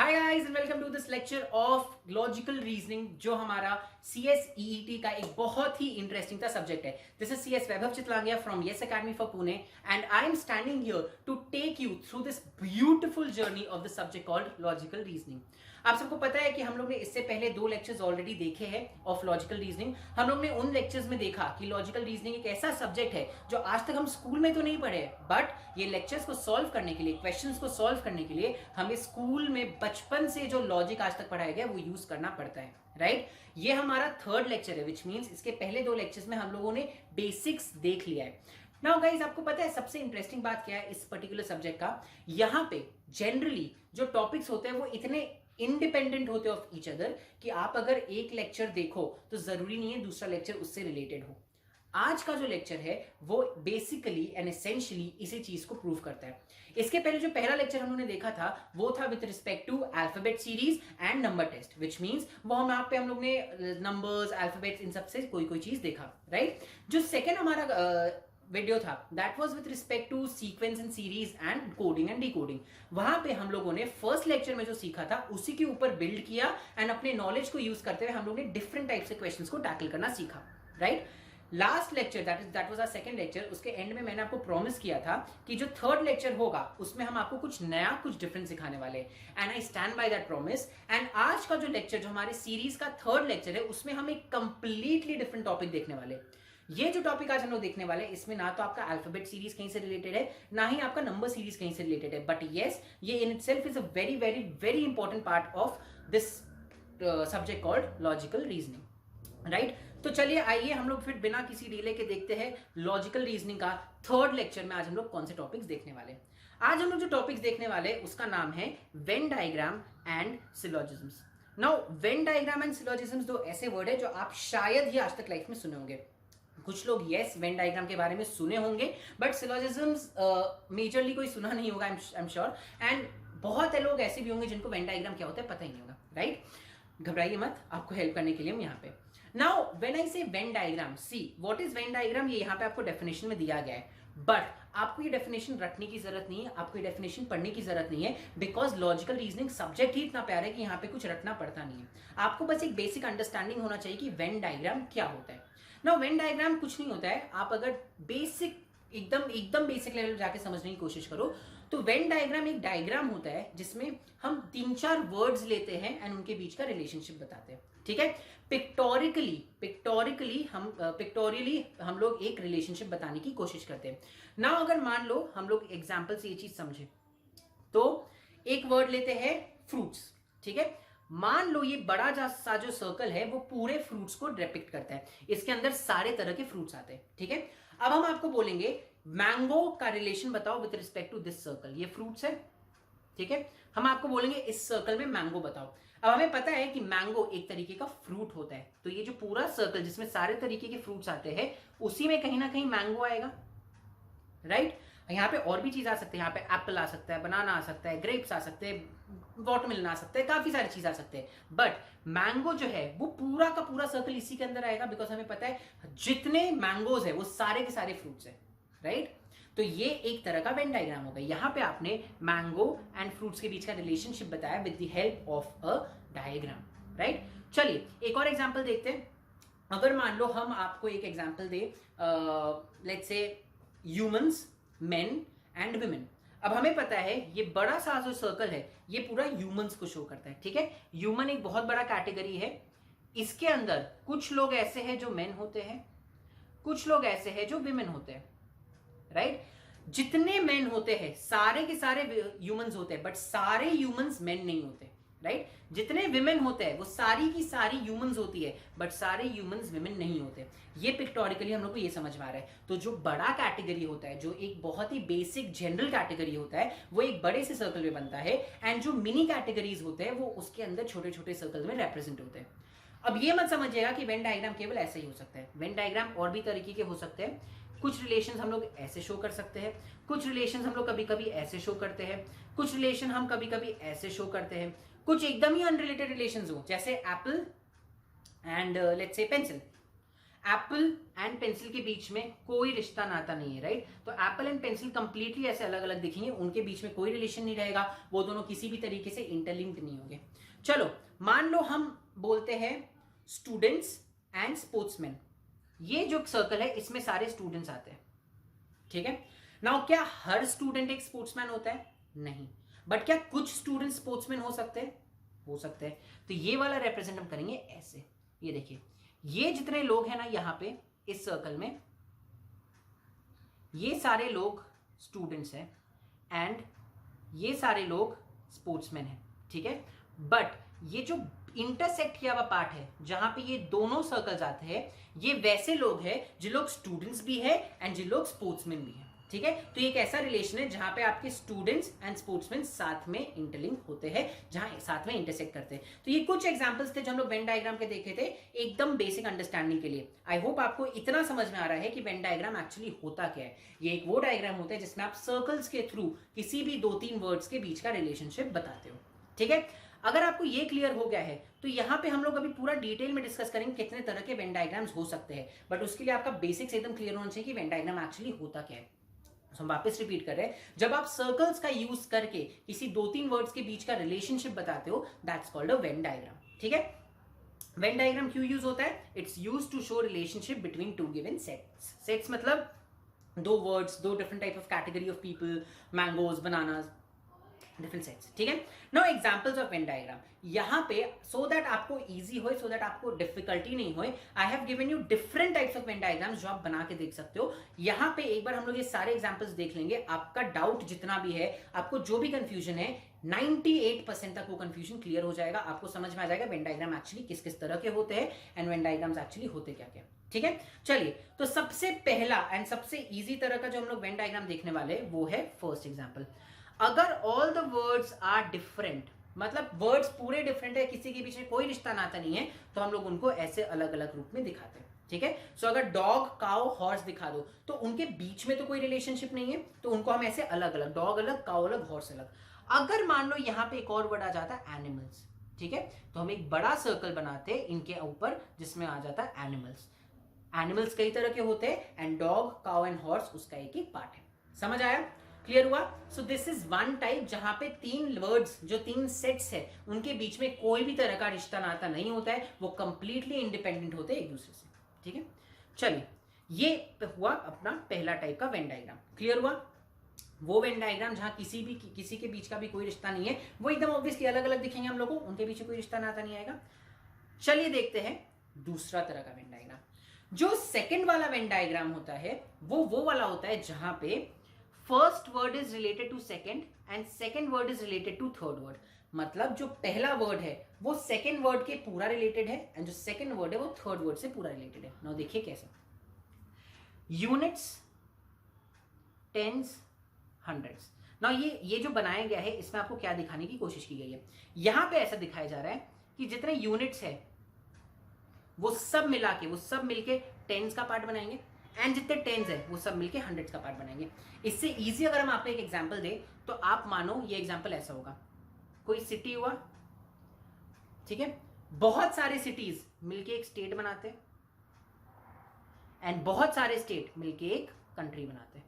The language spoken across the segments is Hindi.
Hi guys and welcome to this lecture of logical reasoning जो हमारा CSEET का एक बहुत ही इंटरेस्टिंग सा सब्जेक्ट है। This is CS Vaibhav Chitlangia from Yes Academy for Pune and I am standing here to take you through this beautiful journey of the subject called logical reasoning. आप सबको पता है कि हम लोग ने इससे पहले 2 लेक्चर्स ऑलरेडी देखे हैं ऑफ लॉजिकल रीजनिंग। हम लोग ने उन लेक्चर्स में देखा कि लॉजिकल रीजनिंग एक ऐसा सब्जेक्ट है जो आज तक हम स्कूल में तो नहीं पढ़े, बट ये लेक्चर्स को सॉल्व करने के लिए, क्वेश्चंस को सॉल्व करने के लिए हमें स्कूल में बचपन से जो लॉजिक आज तक पढ़ाया गया वो यूज करना पड़ता है, राइट? ये हमारा 3rd लेक्चर है, विच मीन्स इसके पहले 2 लेक्चर्स में हम लोगों ने बेसिक्स देख लिया है। नाउ गाइस, आपको पता है सबसे इंटरेस्टिंग बात क्या है इस पर्टिकुलर सब्जेक्ट का? यहाँ पे जनरली जो टॉपिक्स होते हैं वो इतने इंडिपेंडेंट होते ऑफ ईच अदर कि आप अगर एक लेक्चर देखो तो जरूरी नहीं है दूसरा लेक्चर उससे रिलेटेड हो। आज का जो लेक्चर है वो बेसिकली एंड एसेंशियली इसी चीज को प्रूव करता है। इसके पहले जो पहला लेक्चर हम लोगों ने देखा था वो था with respect to alphabet series and number test, which means वो हम यहाँ पे हम लोग ने नंबर्स, अल्फाबेट्स, इन सब से कोई चीज देखा, राइट? जो सेकंड हमारा वीडियो था that was with respect to sequence and series and coding and decoding. वहां पे हम लोगों ने फर्स्ट लेक्चर में जो सीखा था उसी के ऊपर बिल्ड किया एंड अपने नॉलेज को यूज करते हुए हम लोग ने डिफरेंट टाइप से क्वेश्चंस को टैकल करना सीखा, right? Last lecture that was our second lecture, उसके एंड में मैंने आपको प्रॉमिस किया था कि जो 3rd लेक्चर होगा उसमें हम आपको कुछ नया, कुछ डिफरेंट सिखाने वाले and I stand by that promise. And आज का जो लेक्चर, जो हमारे सीरीज का 3rd लेक्चर है, उसमें हम एक कंप्लीटली डिफरेंट टॉपिक देखने वाले। ये जो टॉपिक आज हम लोग देखने वाले, इसमें ना तो आपका अल्फाबेट सीरीज कहीं से रिलेटेड है, ना ही आपका नंबर सीरीज कहीं से रिलेटेड है, बट यस, ये in itself is a very very very important part of this subject called logical reasoning, right? तो चलिए आइए हम लोग फिर बिना किसी डिले के देखते हैं लॉजिकल रीजनिंग का 3rd लेक्चर में आज हम लोग कौन से टॉपिक्स देखने वाले। आज हम लोग जो टॉपिक्स देखने वाले उसका नाम है Venn diagram and syllogisms. Now Venn diagram and syllogisms दो ऐसे वर्ड है जो आप शायद ही आज तक लाइफ में सुने होंगे। कुछ लोग यस वेन डायग्राम के बारे में सुने होंगे, बट सिलोजिज्म्स मेजरली कोई सुना नहीं होगा, आई एम श्योर। एंड बहुत लोग ऐसे भी होंगे जिनको वेन डायग्राम क्या होता है पता ही नहीं होगा, राइट? घबराइए मत, आपको हेल्प करने के लिए हम यहाँ पे। नाउ व्हेन आई से Venn diagram, see what is Venn diagram, ये यहाँ पे आपको डेफिनेशन में दिया गया है, बट आपको ये डेफिनेशन रटने की जरूरत नहीं है, आपको ये डेफिनेशन पढ़ने की जरूरत नहीं है, बिकॉज लॉजिकल रीजनिंग सब्जेक्ट ही इतना प्यारा है कि यहाँ पे कुछ रटना पड़ता नहीं है। आपको बस एक बेसिक अंडरस्टैंडिंग होना चाहिए कि वेन डायग्राम क्या होता है। नाउ वेन डायग्राम कुछ नहीं होता है, आप अगर बेसिक एकदम बेसिक लेवल जाके समझने की कोशिश करो तो वेन डायग्राम एक डायग्राम होता है जिसमें हम 3-4 वर्ड्स लेते हैं एंड उनके बीच का रिलेशनशिप बताते हैं, ठीक है? पिक्टोरियली हम लोग एक रिलेशनशिप बताने की कोशिश करते हैं ना। अगर मान लो हम लोग एग्जाम्पल से ये चीज समझे तो एक वर्ड लेते हैं फ्रूट्स, ठीक है? मान लो ये बड़ा सा जो सर्कल है वो पूरे फ्रूट्स को डिपिक्ट करता है, इसके अंदर सारे तरह के फ्रूट्स आते हैं, ठीक है? अब हम आपको बोलेंगे मैंगो का रिलेशन बताओ with respect to this circle. ये फ्रूट्स है, ठीक है? हम आपको बोलेंगे इस सर्कल में मैंगो बताओ। अब हमें पता है कि मैंगो एक तरीके का फ्रूट होता है, तो ये जो पूरा सर्कल जिसमें सारे तरीके के फ्रूट्स आते हैं उसी में कहीं ना कहीं मैंगो आएगा, राइट? यहाँ पे और भी चीज आ सकते हैं, यहाँ पे एप्पल आ सकता है, बनाना आ सकता है, ग्रेप्स आ सकते हैं, वाटरमेलन आ सकते हैं, काफी सारी चीज आ सकते हैं, बट मैंगो जो है वो पूरा का पूरा सर्कल इसी के अंदर आएगा, बिकॉज हमें पता है जितने मैंगोज है वो सारे के सारे फ्रूट्स है, राइट? तो ये एक तरह का वेन डायग्राम होगा। यहाँ पे आपने मैंगो एंड फ्रूट्स के बीच का रिलेशनशिप बताया with the help of a diagram, right? चलिए एक और एग्जांपल देखते हैं। अगर मान लो हम आपको एक example they, let's say humans, main and women. अब हमें पता है ये बड़ा सा जो सर्कल है ये पूरा ह्यूमंस को शो करता है, ठीक है? ह्यूमन एक बहुत बड़ा कैटेगरी है, इसके अंदर कुछ लोग ऐसे हैं जो मेन होते हैं, कुछ लोग ऐसे हैं जो विमेन होते हैं, राइट? जितने मेन होते हैं सारे के सारे ह्यूमंस होते हैं, बट सारे ह्यूमंस मेन नहीं होते, राइट? जितने विमेन होते हैं वो सारी की सारी ह्यूमंस होती है, बट सारे ह्यूमंस विमेन नहीं होते। ये पिक्टोरिकली हम लोग को ये समझ में आ रहा है। तो जो बड़ा कैटेगरी होता है, जो एक बहुत ही बेसिक जनरल कैटेगरी होता है, वो एक बड़े से सर्कल में बनता है, एंड जो मिनी कैटेगरीज होते हैं वो उसके अंदर छोटे छोटे सर्कल में रिप्रेजेंट होते हैं। अब ये मत समझिएगा कि वेन डायग्राम केवल ऐसे ही हो सकता है। वेन डायग्राम और भी तरीके के हो सकते हैं। कुछ रिलेशन हम लोग ऐसे शो कर सकते हैं, कुछ रिलेशन हम लोग कभी कभी ऐसे शो करते हैं, कुछ रिलेशन हम कभी कभी ऐसे शो करते हैं, कुछ एकदम ही अनरिलेटेड रिलेशंस हो, जैसे Apple and let's say pencil. Apple and pencil के बीच में कोई रिश्ता नाता नहीं है, राइट? तो एप्पल एंड पेंसिल कंप्लीटली ऐसे अलग अलग दिखेंगे, उनके बीच में कोई रिलेशन नहीं रहेगा, वो दोनों किसी भी तरीके से इंटरलिंक्ड नहीं होंगे। चलो मान लो हम बोलते हैं स्टूडेंट्स एंड स्पोर्ट्समैन, ये जो सर्कल है इसमें सारे स्टूडेंट्स आते हैं, ठीक है? नाउ क्या हर स्टूडेंट एक स्पोर्ट्समैन होता है? नहीं। बट क्या कुछ स्टूडेंट स्पोर्ट्समैन हो सकते हैं? हो सकते हैं। तो ये वाला रिप्रेजेंट हम करेंगे ऐसे, ये देखिए, ये जितने लोग हैं ना यहाँ पे इस सर्कल में, ये सारे लोग स्टूडेंट्स हैं एंड ये सारे लोग स्पोर्ट्समैन हैं, ठीक है? बट ये जो इंटरसेक्ट किया हुआ पार्ट है जहां पे ये दोनों सर्कल्स आते हैं, ये वैसे लोग हैं जो लोग स्टूडेंट्स भी है एंड जो लोग स्पोर्ट्समैन भी है, ठीक है? तो ये एक ऐसा रिलेशन है जहां पे आपके स्टूडेंट्स एंड स्पोर्ट्समैन साथ में इंटरलिंक होते हैं, जहां साथ में इंटरसेक्ट करते हैं। तो ये कुछ एग्जांपल्स थे जो हम लोग वेन डायग्राम के देखे थे, एकदम बेसिक अंडरस्टैंडिंग के लिए। आई होप आपको इतना समझ में आ रहा है कि वेन डायग्राम एक्चुअली होता क्या है। ये एक वो डायग्राम होता है जिसमें आप सर्कल्स के थ्रू किसी भी 2-3 वर्ड्स के बीच का रिलेशनशिप बताते हो, ठीक है? अगर आपको ये क्लियर हो गया है तो यहाँ पे हम लोग अभी पूरा डिटेल में डिस्कस करेंगे कितने तरह के वेन डायग्राम्स हो सकते हैं, बट उसके लिए आपका बेसिक्स एकदम क्लियर होना चाहिए कि वेन डायग्राम एक्चुअली होता क्या है। हम वापस रिपीट कर रहे हैं, जब आप सर्कल्स का यूज करके किसी 2-3 वर्ड्स के बीच का रिलेशनशिप बताते हो, that's called a Venn diagram, ठीक है? वेन डायग्राम क्यों यूज होता है? It's use to show relationship between 2 given sets. Sets मतलब 2 words, 2 different type of category of people, mangoes, bananas, different sets, ठीक है? Now examples of Venn diagram, यहां पे सो दैट आपको इजी हो, सो दैट आपको डिफिकल्टी नहीं हो, I have given you different types of when diagrams जो आप बना के देख सकते हो। यहां पे एक बार हम लोग ये सारे एग्जांपल्स देख लेंगे, आपका डाउट जितना भी है, आपको जो भी कंफ्यूजन है, 98% तक वो कंफ्यूजन क्लियर हो जाएगा, आपको समझ में आ जाएगा वेन डायग्राम एक्चुअली किस किस तरह के होते हैं एंड वेन डायग्राम्स एक्चुअली होते क्या क्या, ठीक है? चलिए, तो सबसे पहला एंड सबसे इजी तरह का जो हम लोग वेन डायग्राम देखने वाले वो है फर्स्ट एग्जाम्पल। अगर all the words are different, मतलब वर्ड्स पूरे डिफरेंट है, किसी के बीच में कोई रिश्ता नाता नहीं है, तो हम लोग उनको ऐसे अलग अलग रूप में दिखाते हैं, ठीक है? सो अगर डॉग, काउ, हॉर्स दिखा दो तो उनके बीच में तो कोई रिलेशनशिप नहीं है, तो उनको हम ऐसे अलग अलग, डॉग अलग, काउ अलग, हॉर्स अलग। अगर मान लो यहां पे एक और वर्ड आ जाता है एनिमल्स, ठीक है? तो हम एक बड़ा सर्कल बनाते हैं इनके ऊपर जिसमें आ जाता है एनिमल्स। एनिमल्स कई तरह के होते हैं and dog, cow and horse उसका एक ही पार्ट है। समझ आया? क्लियर हुआ? So this is one type जहां पे 3 वर्ड्स, जो 3 सेट्स है, उनके बीच में कोई भी तरह का रिश्ता नाता नहीं होता है, वो कंप्लीटली इंडिपेंडेंट होते हैं एक दूसरे से, ठीक है? चलिए, ये हुआ अपना पहला टाइप का वेन डायग्राम। क्लियर हुआ? वो वेन डायग्राम जहां किसी के बीच का भी कोई रिश्ता नहीं है, वो एकदम ऑब्वियसली अलग अलग दिखेंगे हम लोगों को, उनके बीच कोई रिश्ता नाता नहीं आएगा। चलिए देखते हैं दूसरा तरह का वेन डायग्राम। जो सेकंड वाला वेन डायग्राम होता है वो वाला होता है जहां पे first word is related to second and second word is related to third word. मतलब जो पहला वर्ड है वो सेकंड वर्ड के पूरा रिलेटेड है एंड जो सेकंड वर्ड है वो थर्ड वर्ड से पूरा रिलेटेड है। नाउ देखिए कैसे। Units, tense, hundreds. नाउ ये जो बनाया गया है इसमें आपको क्या दिखाने की कोशिश की गई है? यहां पे ऐसा दिखाया जा रहा है कि जितने यूनिट्स है वो सब मिला के, वो सब मिलके टेंस का पार्ट बनाएंगे एंड जितने टेंस है वो सब मिलके हंड्रेड्स का पार्ट बनाएंगे। इससे इजी अगर हम आपको एक एग्जांपल दें तो आप मानो ये एग्जांपल ऐसा होगा, कोई सिटी हुआ, ठीक है? बहुत सारे सिटीज मिलके एक स्टेट बनाते हैं एंड बहुत सारे स्टेट मिलके एक कंट्री बनाते हैं,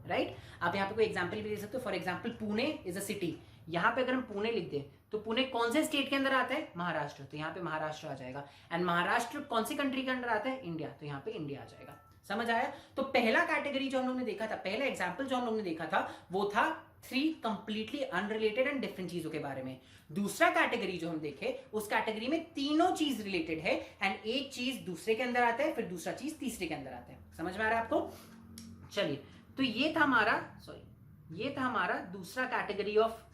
राइट? आप यहाँ पे कोई एग्जांपल भी दे सकते हो। For example Pune is a city. यहाँ पे अगर हम पुणे लिख दें तो पुणे कौन से स्टेट के अंदर आता है? महाराष्ट्र। तो यहाँ पे महाराष्ट्र आ जाएगा। एंड महाराष्ट्र कौन सी कंट्री के अंदर आता है? इंडिया। तो यहाँ पे इंडिया आ जाएगा। समझ आया? तो पहला कैटेगरी जो हम लोग ने देखा था, पहला एग्जाम्पल जो हम लोग ने देखा था वो था 3 कंप्लीटली अनरिलेटेड एंड डिफरेंट चीजों के बारे में। दूसरा कैटेगरी जो हम देखे उस कैटेगरी में तीनों चीज रिलेटेड है एंड एक चीज दूसरे के अंदर आता है, फिर दूसरा चीज तीसरे के अंदर आता है। समझ में आ रहा है आपको? चलिए, तो ये था हमारा दूसरा कैटेगरी ऑफ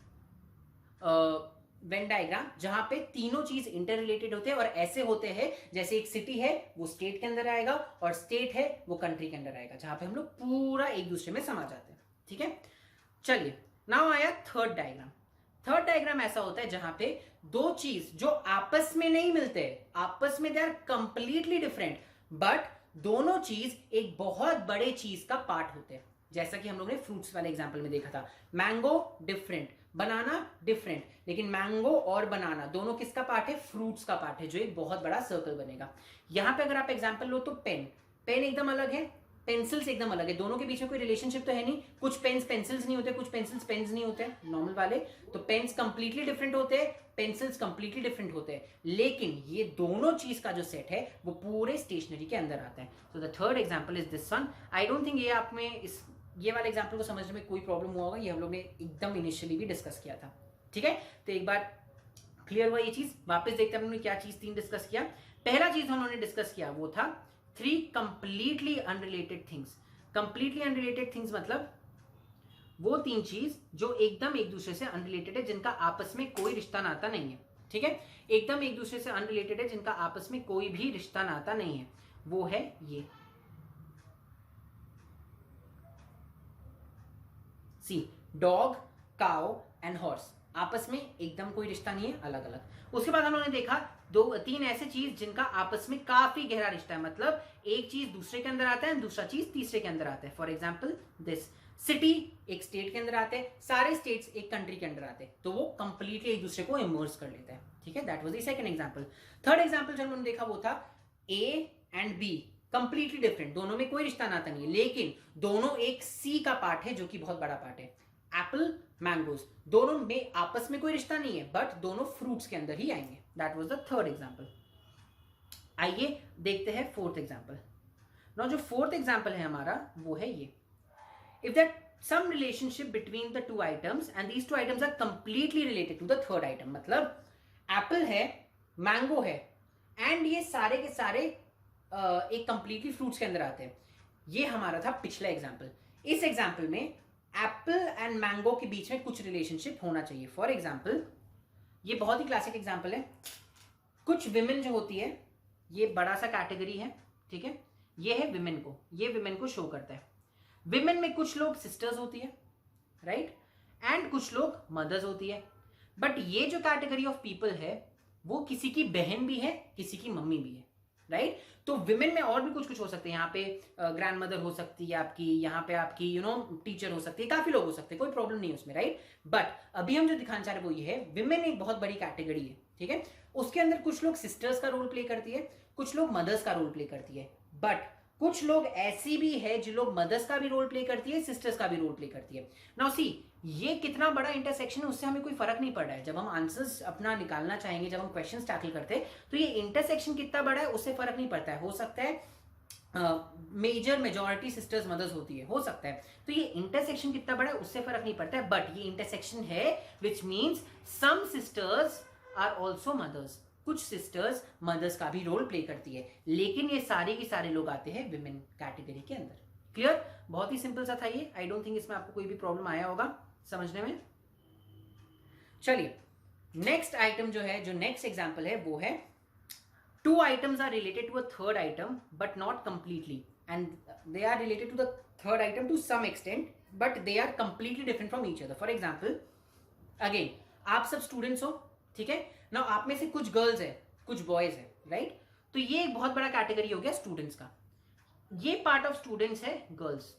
वेन डायग्राम जहां पे तीनों चीज इंटर रिलेटेड होते हैं और ऐसे होते हैं जैसे एक सिटी है वो स्टेट के अंदर आएगा और स्टेट है वो कंट्री के अंदर आएगा, जहां पे हम लोग पूरा एक दूसरे में समा जाते हैं, ठीक है? चलिए, नाउ आया थर्ड डायग्राम। थर्ड डायग्राम ऐसा होता है जहां पे दो चीज जो आपस में नहीं मिलते, आपस में they are completely different, but दोनों चीज एक बहुत बड़े चीज का पार्ट होते हैं। जैसा कि हम लोग ने फ्रूट्स वाले एग्जांपल में देखा था, मैंगो डिफरेंट, बनाना डिफरेंट, लेकिन मैंगो और बनाना दोनों किसका पार्ट है? फ्रूट्स का पार्ट है, जो एक बहुत बड़ा सर्कल बनेगा। यहां पे अगर आप एग्जांपल लो तो पेन एकदम अलग है, पेंसिल्स एकदम अलग है, दोनों के बीच में कोई रिलेशनशिप तो है नहीं। कुछ पेन्स पेंसिल्स नहीं होते, कुछ पेंसिल्स पेन्स नहीं होते नॉर्मल वाले, तो पेन्स कंप्लीटली डिफरेंट होते हैं, पेंसिल्स कंप्लीटली डिफरेंट होते हैं, लेकिन ये दोनों चीज का जो सेट है वो पूरे स्टेशनरी के अंदर आता है। So the third example is this one. I don't think ये आप में ये वाले एग्जांपल को समझने में कोई प्रॉब्लम हुआ होगा, ये हम लोग ने एकदम इनिशियली भी डिस्कस किया था। ठीक है, तो एक बार क्लियर हुआ ये चीज। वापस देखते हैं हमने क्या चीज 3 डिस्कस किया। पहला चीज हम लोगों ने डिस्कस किया वो था 3 completely unrelated things. Completely unrelated things मतलब वो 3 चीज जो एकदम एक दूसरे से अनरिलेटेड है, जिनका आपस में कोई रिश्ता नाता नहीं है। ठीक है, एकदम एक दूसरे से अनरिलेटेड है, जिनका आपस में कोई भी रिश्ता नाता नहीं है। वो है ये सी डॉग, काउ एंड हॉर्स, आपस में एकदम कोई रिश्ता नहीं है, अलग अलग। उसके बाद हम लोगों ने देखा 2-3 ऐसे चीज जिनका आपस में काफी गहरा रिश्ता है, मतलब एक चीज दूसरे के अंदर आता है, दूसरा चीज तीसरे के अंदर आता है। फॉर एग्जाम्पल दिस सिटी एक स्टेट के अंदर आते हैं, सारे स्टेट्स एक कंट्री के अंदर आते हैं, तो वो कंप्लीटली एक दूसरे को इमर्ज कर लेते हैं। ठीक है, that was the second example. Third example जो हमने देखा वो था A and B, completely different, दोनों में कोई रिश्ता नाता नहीं है, लेकिन दोनों एक सी का पार्ट है, जो कि बहुत बड़ा पार्ट है। एप्पल, मैंगोज, दोनों में आपस में कोई रिश्ता नहीं है, बट दोनों फ्रूट्स के अंदर ही आएंगे। That was the third example. आइए देखते हैं फोर्थ एग्जांपल। नाउ जो फोर्थ एग्जांपल है हमारा वो है ये, if that some relationship between the two items and these two items are completely related to the third item, मतलब एप्पल है, मैंगो है, एंड ये सारे के सारे एक कंप्लीटली फ्रूट्स के अंदर आते हैं। ये हमारा था पिछला एग्जाम्पल। इस एग्जाम्पल में एप्पल एंड मैंगो के बीच में कुछ रिलेशनशिप होना चाहिए। फॉर एग्जाम्पल ये बहुत ही क्लासिक एग्जाम्पल है, कुछ विमेन जो होती है, ये बड़ा सा कैटेगरी है। ठीक है, ये है विमेन को, ये विमेन को शो करता है। विमेन में कुछ लोग सिस्टर्स होती है, राइट, एंड कुछ लोग मदर्स होती है, बट ये जो कैटेगरी ऑफ पीपल है वो किसी की बहन भी है, किसी की मम्मी भी है, राइट। तो विमेन में और भी कुछ कुछ हो सकते हैं, यहाँ पे ग्रैंड मदर हो सकती है आपकी, यहाँ पे आपकी टीचर हो सकती है, काफी लोग हो सकते हैं, कोई प्रॉब्लम नहीं है उसमें, राइट। बट अभी हम जो दिखाना चाह रहे हैं वो ये है, विमेन एक बहुत बड़ी कैटेगरी है। ठीक है, उसके अंदर कुछ लोग सिस्टर्स का रोल प्ले करती है, कुछ लोग मदर्स का रोल प्ले करती है, बट कुछ लोग ऐसी भी है जो लोग मदर्स का भी रोल प्ले करती है, सिस्टर्स का भी रोल प्ले करती है। नाउ सी, ये कितना बड़ा इंटरसेक्शन है उससे हमें कोई फर्क नहीं पड़ रहा है। जब हम आंसर्स अपना निकालना चाहेंगे, जब हम क्वेश्चंस टैकल करते हैं, तो ये इंटरसेक्शन कितना बड़ा है उससे फर्क नहीं पड़ता है। हो सकता है मेजॉरिटी सिस्टर्स मदर्स होती है, हो सकता है, तो ये इंटरसेक्शन कितना बड़ा है उससे फर्क नहीं पड़ता है, बट ये इंटरसेक्शन है which means some sisters are also mothers, कुछ सिस्टर्स मदर्स का भी रोल प्ले करती है, लेकिन ये सारे के सारे लोग आते हैं विमेन कैटेगरी के अंदर। क्लियर, बहुत ही सिंपल सा था ये। आई डोंट थिंक इसमें आपको कोई भी प्रॉब्लम आया होगा समझने में। चलिए नेक्स्ट आइटम जो है, जो नेक्स्ट एग्जांपल है वो है 2 items are related to a third item but not completely, and they are related to the third item to some extent but they are completely different from each other. For example, again आप सब स्टूडेंट्स हो, ठीक है ना, आप में से कुछ गर्ल्स है, कुछ बॉयज है, राइट। तो ये एक बहुत बड़ा कैटेगरी हो गया स्टूडेंट्स का। ये पार्ट ऑफ स्टूडेंट्स है गर्ल्स,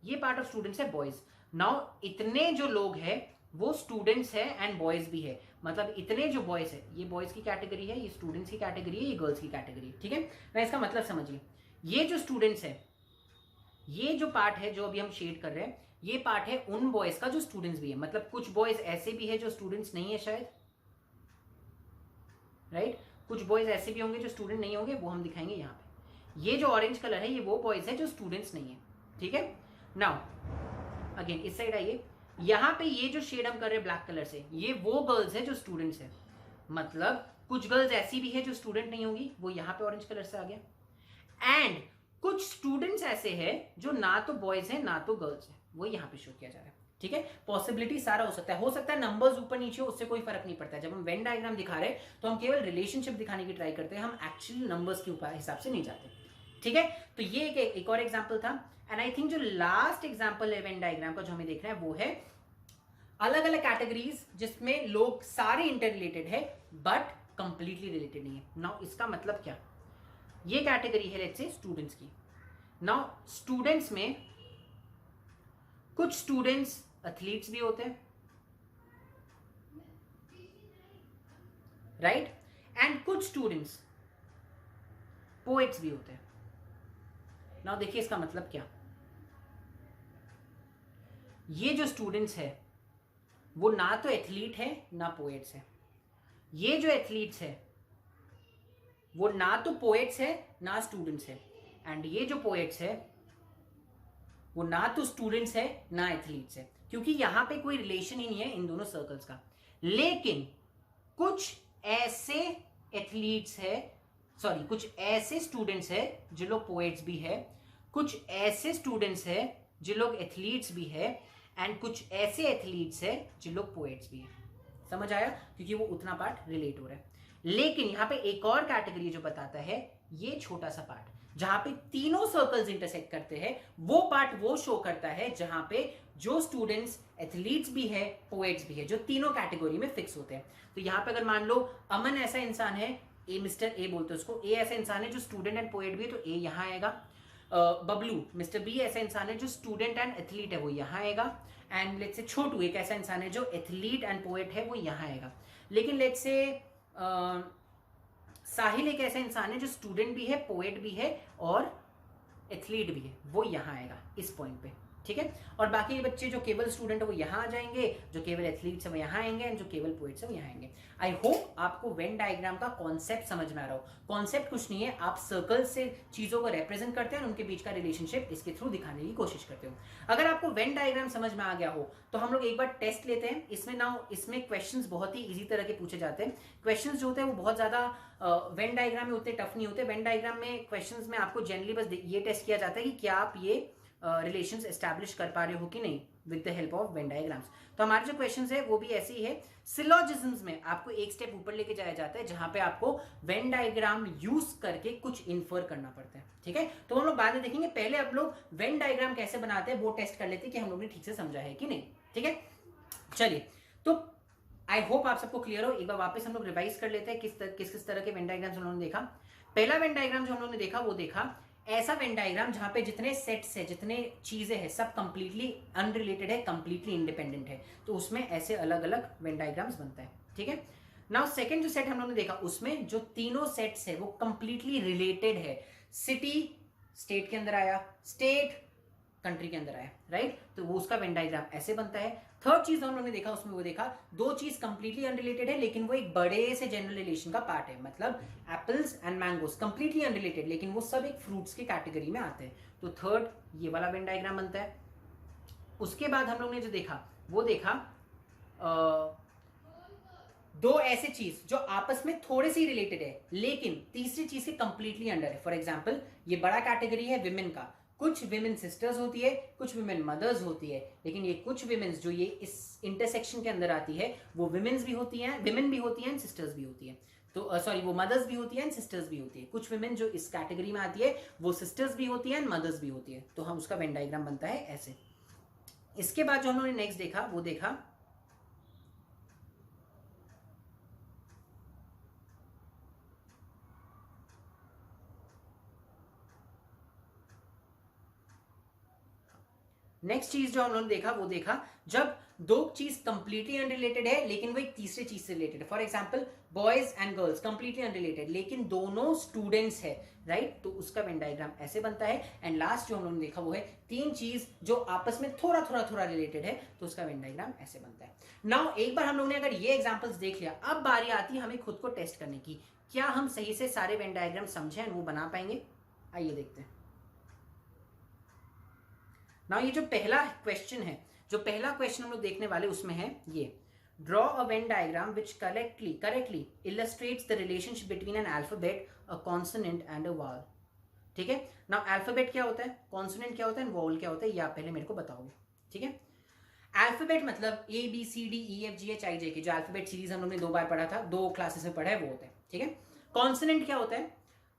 ये पार्ट ऑफ स्टूडेंट्स है बॉयज। नाउ इतने जो लोग हैं वो स्टूडेंट्स है एंड बॉयज भी है, मतलब इतने जो बॉयज है, ये बॉयज की कैटेगरी है, ये स्टूडेंट्स की कैटेगरी है, ये गर्ल्स की कैटेगरी है। ठीक है ना, इसका मतलब समझिए, ये जो स्टूडेंट्स है, ये जो पार्ट है जो अभी हम शेड कर रहे हैं, ये पार्ट है उन बॉयज का जो स्टूडेंट्स भी है, मतलब कुछ बॉयज ऐसे भी है जो स्टूडेंट्स नहीं है शायद, राइट, कुछ बॉयज ऐसे भी होंगे जो स्टूडेंट नहीं होंगे, वो हम दिखाएंगे यहाँ पे। ये जो ऑरेंज कलर है ये वो बॉयज है जो स्टूडेंट्स नहीं है। ठीक है, नाउ अगेन इस साइड आइए, यहां पे ये जो शेड हम कर रहे हैं ब्लैक कलर से, ये वो गर्ल्स है जो स्टूडेंट्स है, मतलब कुछ गर्ल्स ऐसी भी है जो स्टूडेंट नहीं होंगी, वो यहां पे ऑरेंज कलर से आ गया, एंड कुछ स्टूडेंट्स ऐसे हैं जो ना तो बॉयज है ना तो गर्ल्स है, वो यहां पे शो किया जा रहा है। ठीक है, पॉसिबिलिटी सारा हो सकता है नंबर्स ऊपर नीचे हो, उससे कोई फर्क नहीं पड़ता है। जब हम वेन डायग्राम दिखा रहे हैं तो हम केवल रिलेशनशिप दिखाने की ट्राई करते हैं, हम एक्चुअली नंबर्स के ऊपर हिसाब से नहीं जाते। ठीक है, तो ये एक और एग्जाम्पल था। एंड आई थिंक जो लास्ट एग्जाम्पल है वेन डायग्राम का जो हमें देखना है वो है अलग अलग कैटेगरीज जिसमें लोग सारे इंटर रिलेटेड है बट कंप्लीटली रिलेटेड नहीं है। नाउ इसका मतलब क्या, ये कैटेगरी है लेट्स से स्टूडेंट्स की। नाउ स्टूडेंट्स में कुछ स्टूडेंट्स एथलीट्स भी होते हैं, राइट, एंड कुछ स्टूडेंट्स पोएट्स भी होते हैं। नाउ देखिए इसका मतलब क्या, ये जो स्टूडेंट्स है वो ना तो एथलीट है ना पोएट्स है। ये जो एथलीट्स है वो ना तो पोएट्स है ना स्टूडेंट्स है, एंड ये जो पोएट्स है वो ना तो स्टूडेंट्स है ना एथलीट्स है, क्योंकि यहां पे कोई रिलेशन ही नहीं है इन दोनों सर्कल्स का। लेकिन कुछ ऐसे एथलीट्स है, सॉरी कुछ ऐसे स्टूडेंट्स है जो लोग पोएट्स भी है, कुछ ऐसे स्टूडेंट्स है जो लोग एथलीट्स भी है, एंड कुछ ऐसे एथलीट्स है जो लोग पोएट्स भी है। समझ आया, क्योंकि वो उतना पार्ट रिलेट हो रहा है। लेकिन यहां पे एक और कैटेगरी जो बताता है, ये छोटा सा पार्ट जहां पे तीनों सर्कल्स इंटरसेक्ट करते हैं, वो पार्ट वो शो करता है जहां पे जो स्टूडेंट्स एथलीट्स भी है पोएट्स भी है, जो तीनों कैटेगरी में फिक्स होते हैं। तो यहां पे अगर मान लो अमन ऐसा इंसान है, ए मिस्टर ए बोलते हैं उसको, ए ऐसा इंसान है जो स्टूडेंट एंड पोएट भी है, तो ए यहां आएगा। बबलू मिस्टर बी ऐसा इंसान है जो स्टूडेंट एंड एथलीट है, वो यहां आएगा। एंड लेट्स से छोटू एक ऐसा इंसान है जो एथलीट एंड पोएट है, वो यहां आएगा। लेकिन लेट्स से साहिल एक ऐसा इंसान है जो स्टूडेंट भी है पोएट भी है और एथलीट भी है, वो यहां आएगा इस पॉइंट पे, ठीक है। और बाकी के बच्चे जो केवल स्टूडेंट है वो यहाँ आ जाएंगे, जो केवल एथलीट्स है वो यहाँ आएंगे, एंड जो केवल पोएट्स है वो यहाँ आएंगे। आई होप आपको वेन डायग्राम का कॉन्सेप्ट समझ में आ रहा हो। कॉन्सेप्ट कुछ नहीं है, आप सर्कल से चीजों को रिप्रेजेंट करते हैं और उनके बीच का रिलेशनशिप इसके थ्रू दिखाने की कोशिश करते हो। अगर आपको वेन डायग्राम समझ में आ गया हो तो हम लोग एक बार टेस्ट लेते हैं। इसमें क्वेश्चंस बहुत ही इजी तरह के पूछे जाते हैं। क्वेश्चंस जो होते हैं वो बहुत ज्यादा वेन डायग्राम में उतने टफ नहीं होते। वेन डायग्राम में क्वेश्चंस में आपको जनरली बस ये टेस्ट किया जाता है कि क्या आप ये रिलेशंस एस्टैब्लिश कर पा रहे हो कि नहीं with the help of Venn diagrams. तो हमारे जो क्वेश्चंस है वो भी ऐसे ही है। सिलोजिज्म्स में आपको एक स्टेप ऊपर लेके जाया जाता है जहां पे आपको वेन डायग्राम यूज करके कुछ इन्फर करना पड़ता है, ठीक है। तो हम लोग बाद में देखेंगे, पहले आप लोग वेन डायग्राम कैसे बनाते हैं वो टेस्ट कर लेते हैं कि हम लोग ने ठीक से समझा है कि नहीं, ठीक है। चलिए, तो आई होप आप सबको क्लियर हो। एक बार वापस हम लोग रिवाइज कर लेते हैं किस तरह के वेन डायग्राम्स हम लोगों ने देखा। पहला वेन डायग्राम जो हम लोगों ने देखा वो देखा ऐसा वेन डायग्राम जहां पे जितने सेट्स है, जितने चीजें हैं, सब कंप्लीटली अनरिलेटेड है, कंप्लीटली इंडिपेंडेंट है, तो उसमें ऐसे अलग अलग वेन डायग्राम्स बनता है, ठीक है। नाउ सेकंड जो सेट हम लोगों ने देखा उसमें जो तीनों सेट्स है वो कंप्लीटली रिलेटेड है। सिटी स्टेट के अंदर आया, स्टेट कंट्री के अंदर आया, राइट, तो वो उसका वेन डायग्राम ऐसे बनता है। थर्ड चीज हम लोगों ने देखा उसमें वो देखा दो चीज कंप्लीटली अनरिलेटेड है लेकिन वो एक बड़े से जनरल रिलेशन का पार्ट है, मतलब apples and mangoes completely unrelated लेकिन वो सब एक फ्रूट्स की कैटेगरी में आते हैं, तो थर्ड ये वाला वेन डायग्राम बनता है। उसके बाद हम लोग ने जो देखा वो देखा दो ऐसे चीज जो आपस में थोड़े से रिलेटेड है लेकिन तीसरी चीज के कंप्लीटली अंडर है। फॉर एग्जाम्पल ये बड़ा कैटेगरी है विमेन का, कुछ विमेन सिस्टर्स होती है, कुछ विमेन मदर्स होती है, लेकिन ये कुछ विमेन्स जो ये इस इंटरसेक्शन के अंदर आती है वो विमेन्स भी होती हैं, विमेन भी होती हैं, सिस्टर्स भी होती हैं। तो सॉरी वो मदर्स भी होती हैं एंड सिस्टर्स भी होती है। कुछ विमेन जो इस कैटेगरी में आती है वो सिस्टर्स भी होती हैं एंड मदर्स भी होती है, तो हम उसका वेन डायग्राम बनता है ऐसे। इसके बाद जो हमने नेक्स्ट देखा वो देखा नेक्स्ट चीज जो हम लोगों ने देखा वो देखा जब दो चीज कंप्लीटली अनरिलेटेड है लेकिन वो एक तीसरे चीज से रिलेटेड है। For example boys and girls completely unrelated लेकिन दोनों स्टूडेंट्स है, राइट, तो उसका वेन डायग्राम ऐसे बनता है। एंड लास्ट जो हम लोगों ने देखा वो है तीन चीज जो आपस में थोड़ा थोड़ा थोड़ा रिलेटेड है, तो उसका वेन डायग्राम ऐसे बनता है। नाउ एक बार हम लोग ने अगर ये एग्जाम्पल्स देख लिया, अब बारी आती है हमें खुद को टेस्ट करने की, क्या हम सही से सारे वेन डायग्राम समझे एंड वो बना पाएंगे। आइए देखते हैं। नाउ ये जो पहला क्वेश्चन है, जो पहला क्वेश्चन हम लोग देखने वाले उसमें है ये, draw a Venn diagram which correctly illustrates the relationship between an alphabet, a consonant and a vowel, ठीक है। नाउ अल्फाबेट क्या होता है, कॉन्सोनेंट क्या होता है, वॉवल क्या होता है, ये आप पहले मेरे को बताओगे, ठीक है। अल्फाबेट मतलब A B C D E F G H I J K, जो अल्फाबेट सीरीज हम लोग ने 2 बार पढ़ा था, 2 क्लासेस में पढ़ा है, वो होता है, ठीक है। कॉन्सोनेंट क्या होता है,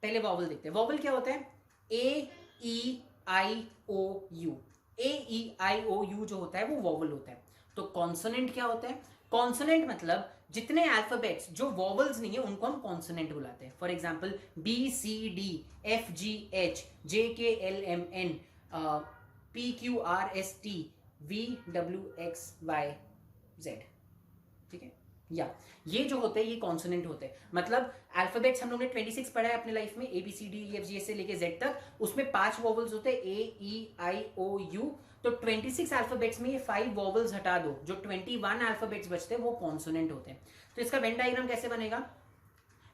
पहले वॉवल देखते हैं। वॉवल क्या होता है, ए ई आई ओ you, A E I O you जो होता है वो वॉवल होता है। तो कॉन्सोनेंट क्या होता है, कॉन्सोनेंट मतलब जितने अल्फाबेट्स जो वॉवल्स नहीं है उनको हम कॉन्सोनेंट बुलाते हैं। For example B C D F G H J K L M N P Q R S T V W X Y Z, ठीक है, या ये जो होते हैं ये कॉन्सोनेंट होते हैं, मतलब अल्फाबेट्स हम लोग ने 26 पढ़ा है अपने लाइफ में, A B C D E F G से लेके जेड तक, उसमें 5 वोवल्स होते हैं, ए ई आई ओ यू। तो 26 अल्फाबेट्स में ये 5 वोवल्स हटा दो, जो 21 अल्फाबेट्स बचते हैं वो कॉन्सोनेंट होते हैं। तो इसका वेन डायग्राम कैसे बनेगा,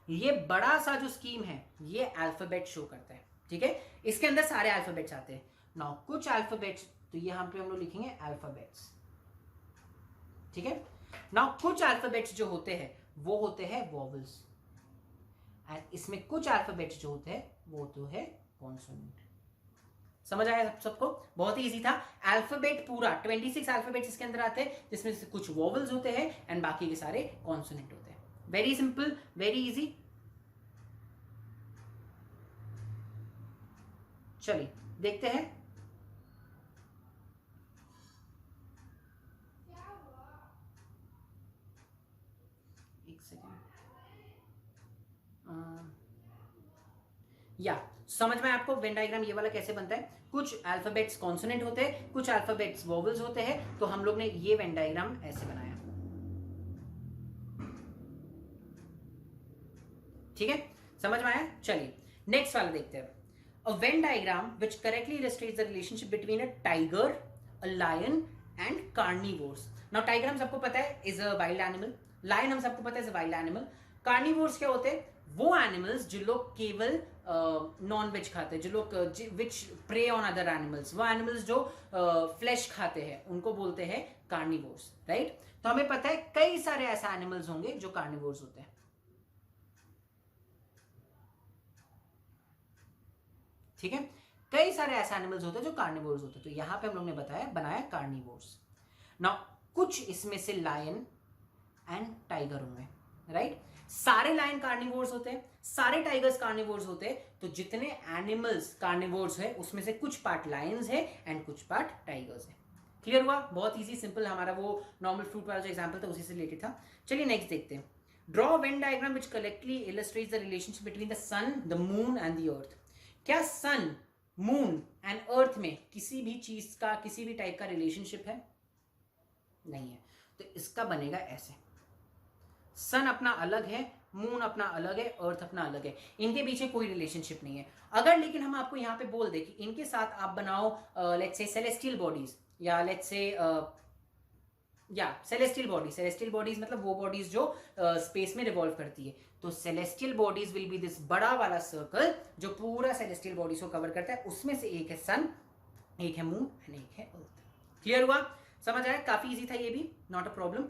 ये बड़ा सा जो स्कीम है ये अल्फाबेट शो करता है, ठीक है, इसके अंदर सारे अल्फाबेट्स आते हैं। नाउ कुछ अल्फाबेट्स, तो यहाँ पे हम लोग लिखेंगे अल्फाबेट्स, ठीक है। नाउ कुछ अल्फाबेट्स जो होते हैं वो होते हैं वोवल्स, एंड इसमें कुछ अल्फाबेट्स जो होते हैं वो तो है कॉन्सोनेंट। समझ आया सबको, बहुत ही इजी था। अल्फाबेट पूरा 26 अल्फाबेट्स इसके अंदर आते हैं, जिसमें से कुछ वोवल्स होते हैं एंड बाकी के सारे कॉन्सोनेंट होते हैं। Very simple, very easy. चलिए देखते हैं। एक सेकेंड, या समझ में आपको वेन डायग्राम ये वाला कैसे बनता है। कुछ अल्फाबेट्स कॉन्सोनेंट होते हैं, कुछ अल्फाबेट्स वोवल्स होते हैं, तो हम लोग ने ये वेन डायग्राम ऐसे बनाया, ठीक है, समझ में आया। चलिए नेक्स्ट वाला देखते हैं। A Venn diagram which correctly illustrates the relationship between a tiger, a lion and carnivores. Now tiger हम सबको पता है is a wild animal, lion हम सबको पता है is a wild animal, carnivores क्या होते हैं, वो एनिमल्स जो लोग केवल नॉन वेज खाते हैं, जो लोग विच प्रे ऑन अदर एनिमल्स, वो एनिमल्स जो फ्लैश खाते हैं उनको बोलते हैं कार्निवोर्स, राइट। तो हमें पता है कई सारे ऐसे एनिमल्स होंगे जो कार्निवोर्स होते हैं, ठीक है, कई सारे ऐसे एनिमल्स होते हैं जो कार्निवोर्स होते हैं। तो यहां पे हम लोग ने बनाया कार्निवोर्स। नाउ कुछ इसमें से लायन एंड टाइगर होंगे, राइट। सारे लायन कार्निवोर्स होते हैं, सारे टाइगर्स कार्निवोर्स होते हैं, तो जितने एनिमल्स कार्निवोर्स है उसमें से कुछ पार्ट लायंस है एंड कुछ पार्ट टाइगर्स है। क्लियर हुआ, बहुत इजी सिंपल, हमारा वो नॉर्मल फ्रूट वाला जो एग्जांपल था उसी से रिलेटेड था। चलिए नेक्स्ट देखते हैं। Draw Venn diagram which correctly illustrates the relationship between the sun, the moon and the earth. क्या सन, मून एंड अर्थ में किसी भी चीज का, किसी भी टाइप का रिलेशनशिप है? नहीं है। तो इसका बनेगा ऐसे, सन अपना अलग है, मून अपना अलग है, अर्थ अपना अलग है, इनके पीछे कोई रिलेशनशिप नहीं है। अगर लेकिन हम आपको यहां पे बोल दे कि इनके साथ आप बनाओ लेट्स से सेलेस्टियल बॉडीज, या लेट्स से या सेलेस्टियल बॉडीज मतलब वो बॉडीज जो स्पेस में रिवॉल्व करती है, तो celestial bodies will be this बड़ा वाला सर्कल जो पूरा सेलेस्टियल बॉडीज को कवर करता है, उसमें से एक है सन, एक है मून एंड एक है अर्थ। क्लियर हुआ, समझ आया, काफी इजी था ये भी, नॉट अ प्रॉब्लम।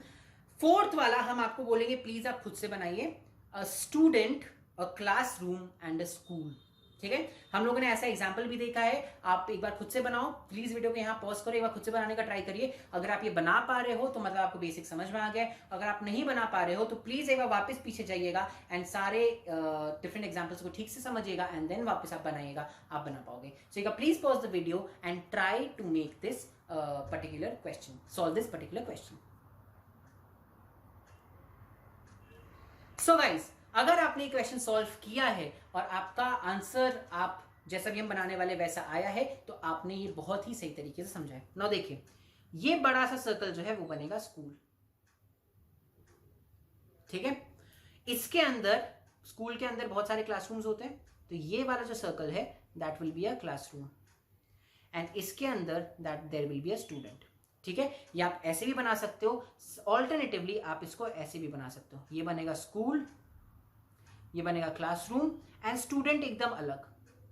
फोर्थ वाला हम आपको बोलेंगे प्लीज आप खुद से बनाइए, a student, a classroom and a school, ठीक है। हम लोगों ने ऐसा एग्जाम्पल भी देखा है, आप एक बार खुद से बनाओ, प्लीज वीडियो को यहाँ पॉज करो, एक बार खुद से बनाने का ट्राई करिए। अगर आप ये बना पा रहे हो तो मतलब आपको बेसिक समझ में आ गया, अगर आप नहीं बना पा रहे हो तो प्लीज एक बार वापस पीछे जाइएगा एंड सारे डिफरेंट एग्जाम्पल्स को ठीक से समझिएगा एंड देन वापस आप बनाइएगा, आप बना पाओगे। सो एक please pause the video and try to make this particular question, solve this particular question. So guys, अगर आपने ये क्वेश्चन सॉल्व किया है और आपका आंसर आप जैसा भी हम बनाने वाले वैसा आया है, तो आपने ये बहुत ही सही तरीके से समझा है। नाउ देखिए, ये बड़ा सा सर्कल जो है वो बनेगा स्कूल, ठीक है। इसके अंदर, स्कूल के अंदर बहुत सारे क्लासरूम्स होते हैं, तो ये वाला जो सर्कल है that will be a classroom, and इसके अंदर that there will be a student, ठीक है। ये आप ऐसे भी बना सकते हो, ऑल्टरनेटिवली आप इसको ऐसे भी बना सकते हो, ये बनेगा स्कूल, ये बनेगा क्लासरूम एंड स्टूडेंट एकदम अलग,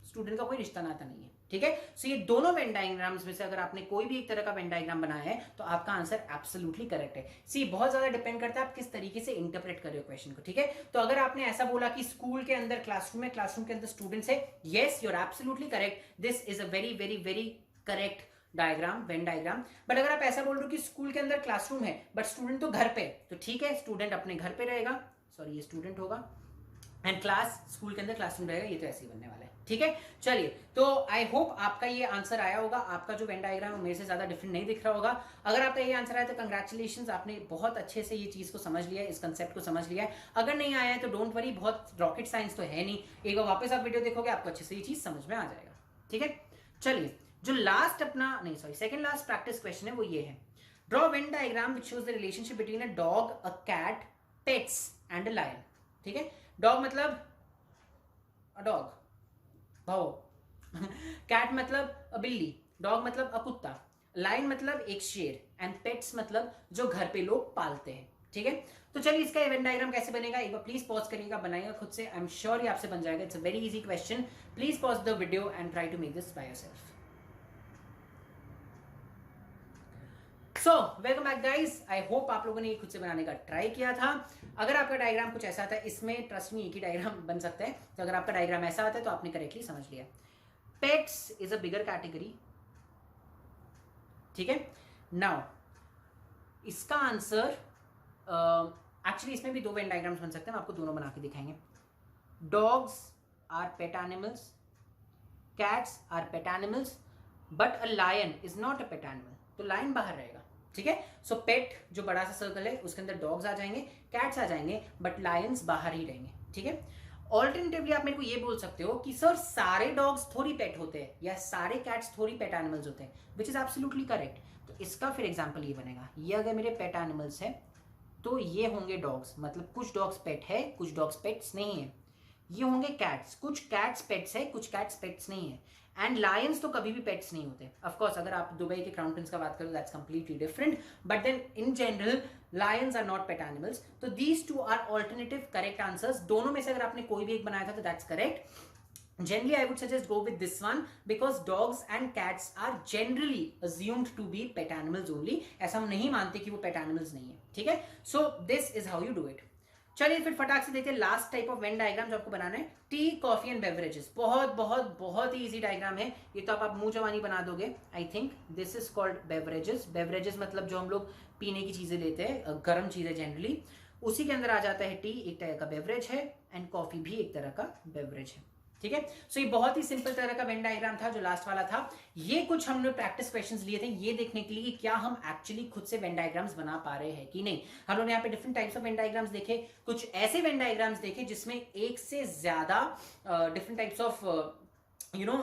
स्टूडेंट का कोई रिश्ता नाता नहीं है, ठीक है। सो ये दोनों वेन डायग्राम्स में से अगर आपने कोई भी एक तरह का वेन डायग्राम बनाया है तो आपका आंसर एब्सोल्युटली करेक्ट है। सी बहुत ज्यादा डिपेंड करता है आप किस तरीके से इंटरप्रेट कर रहे हो क्वेश्चन को, ठीक है। तो अगर आपने ऐसा बोला कि स्कूल के अंदर क्लासरूम है, क्लासरूम के अंदर स्टूडेंट्स है, yes you are absolutely correct, this is a very very very correct diagram, Venn diagram. But अगर आप ऐसा बोल रहे हो कि स्कूल के अंदर क्लासरूम है बट स्टूडेंट तो घर पे, तो ठीक है, स्टूडेंट अपने घर पे रहेगा, सॉरी ये स्टूडेंट होगा, एंड क्लास स्कूल के अंदर क्लासरूम रहेगा, ये तो ऐसे ही बनने वाला है, ठीक है। चलिए, तो आई होप आपका ये आंसर आया होगा, आपका जो वेन डायग्राम है मेरे से ज्यादा डिफरेंट नहीं दिख रहा होगा। अगर आपका ये आंसर आया तो कंग्रेचुलेशन, आपने बहुत अच्छे से ये चीज को समझ लिया है, इस कंसेप्ट को समझ लिया है। अगर नहीं आया है तो डोंट वरी, बहुत रॉकेट साइंस तो है नहीं, एक बार वापस आप वीडियो देखोगे आपको अच्छे से ये चीज समझ में आ जाएगा, ठीक है। चलिए, जो लास्ट अपना नहीं sorry second last practice question है वो ये है, draw Venn diagram which shows the relationship between a dog, a cat, pets and lion, ठीक है। डॉग मतलब अ डॉग, भाव। कैट मतलब अ बिल्ली, डॉग मतलब अ कुत्ता, लायन मतलब एक शेर, एंड पेट्स मतलब जो घर पे लोग पालते हैं, ठीक है। तो चलिए इसका इवेंट डायग्राम कैसे बनेगा एक बार प्लीज पॉज करिएगा, बनाइएगा खुद से, आई एम श्योर ये आपसे बन जाएगा। It's a very easy question, please pause the video and try to make this by yourself. So welcome back guys, I hope आप लोगों ने ये खुद से बनाने का ट्राई किया था। अगर आपका डायग्राम कुछ ऐसा था, इसमें ट्रस्ट मी एक ही डायग्राम बन सकता है, तो अगर आपका डायग्राम ऐसा आता है तो आपने करेक्टली समझ लिया। Pets is a bigger category, ठीक है। नाउ इसका आंसर एक्चुअली इसमें भी दो वेन डायग्राम्स बन सकते हैं, हम आपको दोनों बना के दिखाएंगे। Dogs are pet animals, cats are pet animals, but a lion is not a pet animal, तो लायन बाहर रहेगा, ठीक है। सो पेट जो बड़ा सा सर्कल है उसके अंदर डॉग्स आ जाएंगे, कैट्स आ जाएंगे, बट लायंस बाहर ही रहेंगे, ठीक है। ऑल्टरनेटिवली आप मेरे को ये बोल सकते हो कि सर सारे डॉग्स थोड़ी पेट होते हैं या सारे कैट्स थोड़ी पेट एनिमल्स होते हैं, विच इज एब्सोल्युटली करेक्ट। तो इसका फिर एग्जांपल ये बनेगा, ये अगर मेरे पेट एनिमल्स है तो ये होंगे डॉग्स, मतलब कुछ डॉग्स पेट है कुछ डॉग्स पेट्स नहीं है। ये होंगे कैट्स, कुछ कैट्स पेट्स है कुछ कैट्स पेट्स नहीं है। एंड लायंस तो कभी भी पेट्स नहीं होते। ऑफ कोर्स अगर आप दुबई के क्राउन प्रिंस का बात करो that's completely different, but then in general lions are not pet animals. तो these two are alternative correct answers. दोनों में से अगर आपने कोई भी एक बनाया था तो that's correct. Generally, I would suggest go with this one because dogs and cats are generally assumed to be pet animals only. ऐसा हम नहीं मानते कि वो pet animals नहीं है, ठीक है। So this is how you do it. चलिए फिर फटाक से देखते हैं last type of Venn diagram जो आपको बनाना है, टी कॉफी एंड बेवरेजेस। बहुत बहुत बहुत ही इजी डायग्राम है ये, तो आप मुंह जवानी बना दोगे। I think this is called beverages. Beverages मतलब जो हम लोग पीने की चीजें लेते हैं, गर्म चीजें जनरली, उसी के अंदर आ जाता है टी, एक तरह का बेवरेज है, एंड कॉफी भी एक तरह का बेवरेज है, ठीक है। सो ये बहुत ही सिंपल तरह का वेन डायग्राम था जो लास्ट वाला था। ये कुछ हमने प्रैक्टिस क्वेश्चंस लिए थे ये देखने के लिए कि क्या हम एक्चुअली खुद से वेन डायग्राम्स बना पा रहे हैं कि नहीं। हम लोग यहाँ पे different types of Venn diagrams देखे, कुछ ऐसे वेन डायग्राम्स देखे जिसमें एक से ज्यादा different types of you know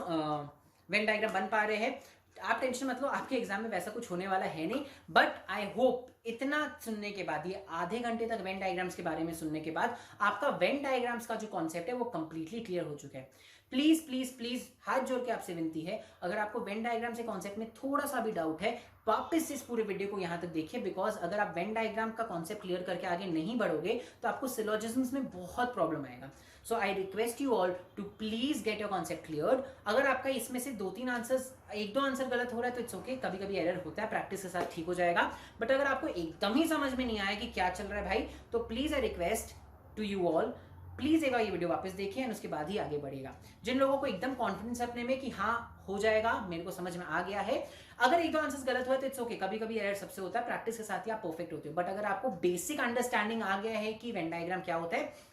Venn diagram बन पा रहे हैं। आप टेंशन मत लो, आपके एग्जाम में वैसा कुछ होने वाला है नहीं, बट आई होप इतना सुनने के बाद, ये आधे घंटे तक वेन डायग्राम्स के बारे में सुनने के बाद आपका वेन डायग्राम्स का जो कॉन्सेप्ट है वो कंप्लीटली क्लियर हो चुका है। प्लीज प्लीज प्लीज हाथ जोड़ के आपसे विनती है, अगर आपको वेन डायग्राम से कॉन्सेप्ट में थोड़ा सा भी डाउट है, वापस इस पूरे वीडियो को यहां तक देखिए, बिकॉज अगर आप वेन डायग्राम का कॉन्सेप्ट क्लियर करके आगे नहीं बढ़ोगे तो आपको सिलोजिज्म्स में बहुत प्रॉब्लम आएगा। So I request you all to please get your concept cleared. अगर आपका इसमें से 2-3 आंसर्स, 1-2 आंसर गलत हो रहा है तो इट्स ओके, कभी कभी एरर होता है, प्रैक्टिस के साथ ठीक हो जाएगा। बट अगर आपको एकदम ही समझ में नहीं आया कि क्या चल रहा है भाई, तो please I request to you all, please एक बार ये वीडियो वापस देखिए एंड उसके बाद ही आगे बढ़ेगा। जिन लोगों को एकदम कॉन्फिडेंस है अपने में कि हाँ हो जाएगा, मेरे को समझ में आ गया है, अगर 1-2 आंसर्स गलत हुआ तो इट्स ओके, कभी कभी एरर सबसे होता है, प्रैक्टिस के साथ ही आप परफेक्ट होते हो। बट अगर आपको बेसिक अंडरस्टैंडिंग आ गया है कि वेन डायग्राम क्या होता है,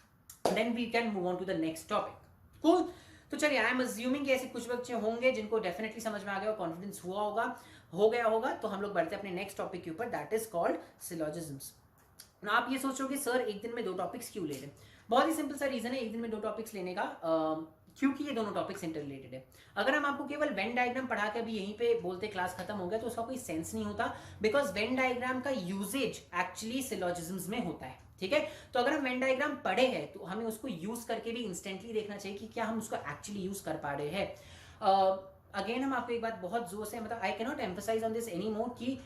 then we can move on to the next topic. Cool? तो चलिए, आई एम अज्यूमिंग कि ऐसे कुछ बच्चे होंगे जिनको डेफिनेटली समझ में आ गया, कॉन्फिडेंस हुआ होगा, हो गया होगा। तो हम लोग बढ़ते हैं अपने नेक्स्ट टॉपिक के ऊपर, दैट इज कॉल्ड सिलोजिज्म्स। ना आप ये सोचोगे सर एक दिन में 2 टॉपिक्स क्यों ले रहे हैं? बहुत ही सिंपल सा रीजन है एक दिन में 2 टॉपिक्स लेने का, क्योंकि ये दोनों टॉपिक्स इंटर रिलेटेड है। अगर हम आपको केवल वेन डायग्राम पढ़ा के अभी यहीं पे बोलते क्लास खत्म हो गया तो उसका कोई सेंस नहीं होता, बिकॉज वेन डायग्राम का यूजेज एक्चुअली सिलोजिज्म्स में होता है, ठीक है। तो अगर हम वेन डायग्राम पढ़े हैं तो हमें उसको यूज करके भी इंस्टेंटली देखना चाहिए कि क्या हम उसको एक्चुअली यूज कर पा रहे हैं। अगेन हम आपको एक बात बहुत जोर से, मतलब I can not emphasize on this any more कि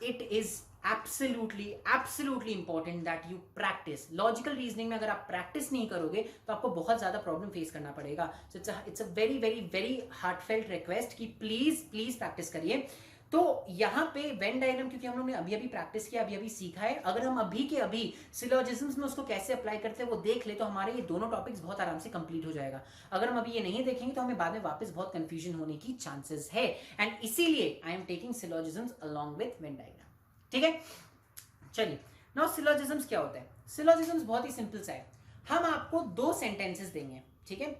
it is absolutely important that you practice. Logical reasoning में अगर आप प्रैक्टिस नहीं करोगे तो आपको बहुत ज्यादा प्रॉब्लम फेस करना पड़ेगा। So it's a very very very heartfelt request कि प्लीज प्लीज प्रैक्टिस करिए। तो यहाँ पे वेन डायग्राम क्योंकि हम लोग ने अभी अभी प्रैक्टिस किया, अभी अभी सीखा है, अगर हम अभी के अभी सिलोजिज्म्स में उसको कैसे अप्लाई करते हैं वो देख ले तो हमारे ये दोनों टॉपिक्स बहुत आराम से कंप्लीट हो जाएगा। अगर हम अभी ये नहीं देखेंगे तो हमें बाद में वापस बहुत कंफ्यूजन होने की चांसेस है, एंड इसीलिए I am taking syllogisms along with Venn diagram, ठीक है। चलिए, नाउ सिलोजिज्म्स क्या होता है? सिलोजिज्म्स बहुत ही सिंपल सा है। हम आपको 2 सेंटेंसेस देंगे, ठीक है।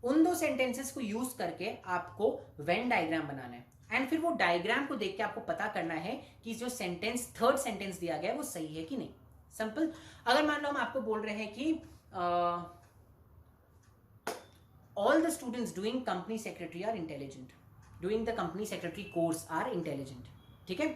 उन 2 सेंटेंसेस को यूज करके आपको वेन डायग्राम बनाना है, एंड फिर वो डायग्राम को देख के आपको पता करना है कि जो सेंटेंस, 3rd सेंटेंस दिया गया है वो सही है कि नहीं। सिंपल। अगर मान लो हम आपको बोल रहे हैं कि all the students doing company secretary are intelligent, doing the company secretary course are intelligent, ठीक है।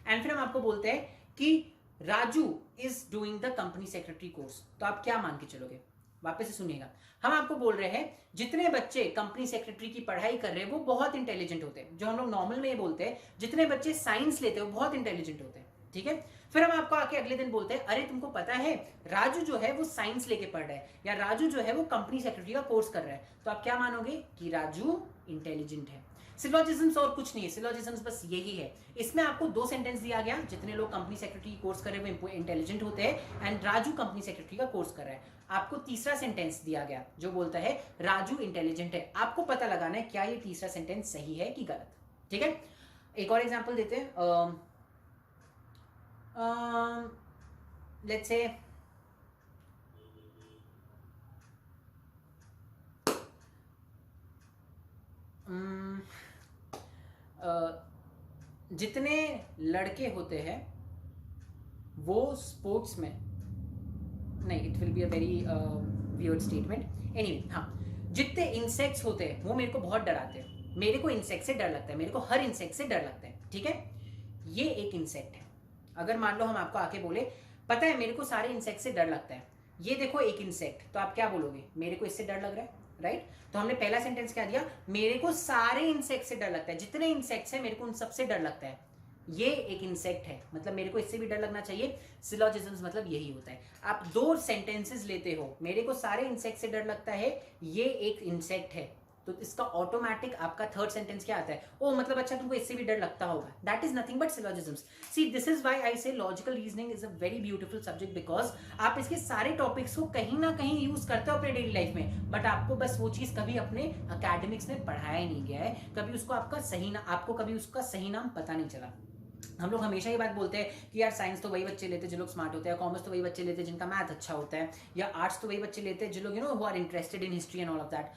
एंड फिर हम आपको बोलते हैं कि Raju is doing the company secretary course, तो आप क्या मान के चलोगे? वापस से सुनिएगा, हम आपको बोल रहे हैं जितने बच्चे कंपनी सेक्रेटरी की पढ़ाई कर रहे हैं वो बहुत इंटेलिजेंट होते हैं, जो हम लोग नॉर्मल में ये बोलते हैं जितने बच्चे साइंस लेते हैं वो बहुत इंटेलिजेंट होते हैं, ठीक है। फिर हम आपको आके अगले दिन बोलते हैं अरे तुमको पता है राजू जो है वो साइंस लेके पढ़ रहा है, या राजू जो है वो कंपनी सेक्रेटरी का कोर्स कर रहा है, तो आप क्या मानोगे कि राजू इंटेलिजेंट है। सिलोजिज्म्स और कुछ नहीं है, सिलोजिज्म्स बस यही है। इसमें आपको दो सेंटेंस दिया गया, जितने लोग कंपनी सेक्रेटरी कोर्स कर रहे हैं वो इंटेलिजेंट होते हैं, एंड राजू कंपनी सेक्रेटरी का कोर्स कर रहा है। आपको तीसरा सेंटेंस दिया गया जो बोलता है राजू इंटेलिजेंट है। आपको पता लगाना है क्या ये तीसरा सेंटेंस सही है कि गलत, ठीक है। एक और एग्जांपल देते हैं, लेट्स से जितने लड़के होते हैं वो स्पोर्ट्स में नहीं, it will be a very weird statement, anyway, हाँ, जितने इंसेक्ट्स होते हैं वो मेरे को बहुत डराते हैं। मेरे को इंसेक्ट से डर लगता है, मेरे को हर इंसेक्ट से डर लगता है, ठीक है। ये एक इंसेक्ट है। अगर मान लो हम आपको आके बोले पता है मेरे को सारे इंसेक्ट से डर लगता है, ये देखो एक इंसेक्ट, तो आप क्या बोलोगे? मेरे को इससे डर लग रहा है, राइट। तो हमने पहला सेंटेंस क्या दिया? मेरे को सारे इंसेक्ट से डर लगता है, जितने इंसेक्ट्स हैं मेरे को उन सबसे डर लगता है। ये एक इंसेक्ट है, मतलब मेरे को इससे भी डर लगना चाहिए। सिलोजिज्म्स मतलब यही होता है, आप दो सेंटेंसेस लेते हो, मेरे को सारे इंसेक्ट से डर लगता है, ये एक इंसेक्ट है, तो इसका ऑटोमेटिक आपका थर्ड सेंटेंस क्या आता है? ओ मतलब अच्छा तुमको इससे भी डर लगता होगा। That is nothing but syllogisms. See this is why I say logical reasoning is a very beautiful subject, because आप इसके सारे टॉपिक्स को कहीं ना कहीं यूज करते हो अपने डेली लाइफ में, बट आपको बस वो चीज कभी अपने अकेडमिक्स में पढ़ाया ही नहीं गया है, कभी उसको आपको कभी उसका सही नाम पता नहीं चला। हम लोग हमेशा ये बात बोलते हैं कि यार साइंस तो वही बच्चे लेते हैं जो लोग स्मार्ट होते हैं, कॉमर्स तो वही बच्चे लेते हैं जिनका मैथ अच्छा होता है, या आर्ट्स तो वही बच्चे लेते हैं जो लोग who are interested in history and all of that.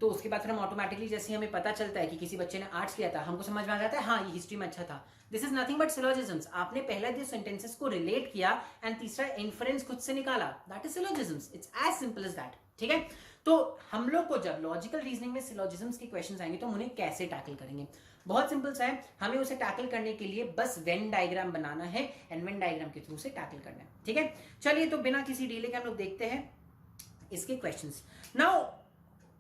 तो उसके बाद फिर हम ऑटोमेटिकली जैसे हमें पता चलता है कि किसी बच्चे ने आर्ट्स लिया था, हमको समझ में आ जाता है हाँ ये हिस्ट्री में अच्छा था। This is nothing but syllogisms. आपने पहला जो सेंटेंसेस को रिलेट किया एंड तीसरा इन्फरेंस खुद से निकाला, that is syllogisms. It's as simple as that, ठीक है। तो हम लोग को जब लॉजिकल रीजनिंग में सिलोजिज्म्स के क्वेश्चंस आएंगे तो हम उन्हें कैसे टैकल करेंगे? बहुत सिंपल सा है, हमें उसे टैकल करने के लिए बस वेन डायग्राम बनाना है एंड वेन डायग्राम के थ्रू से टैकल करना है, ठीक है। चलिए तो बिना किसी डिले के हम लोग देखते हैं इसके क्वेश्चंस। नाउ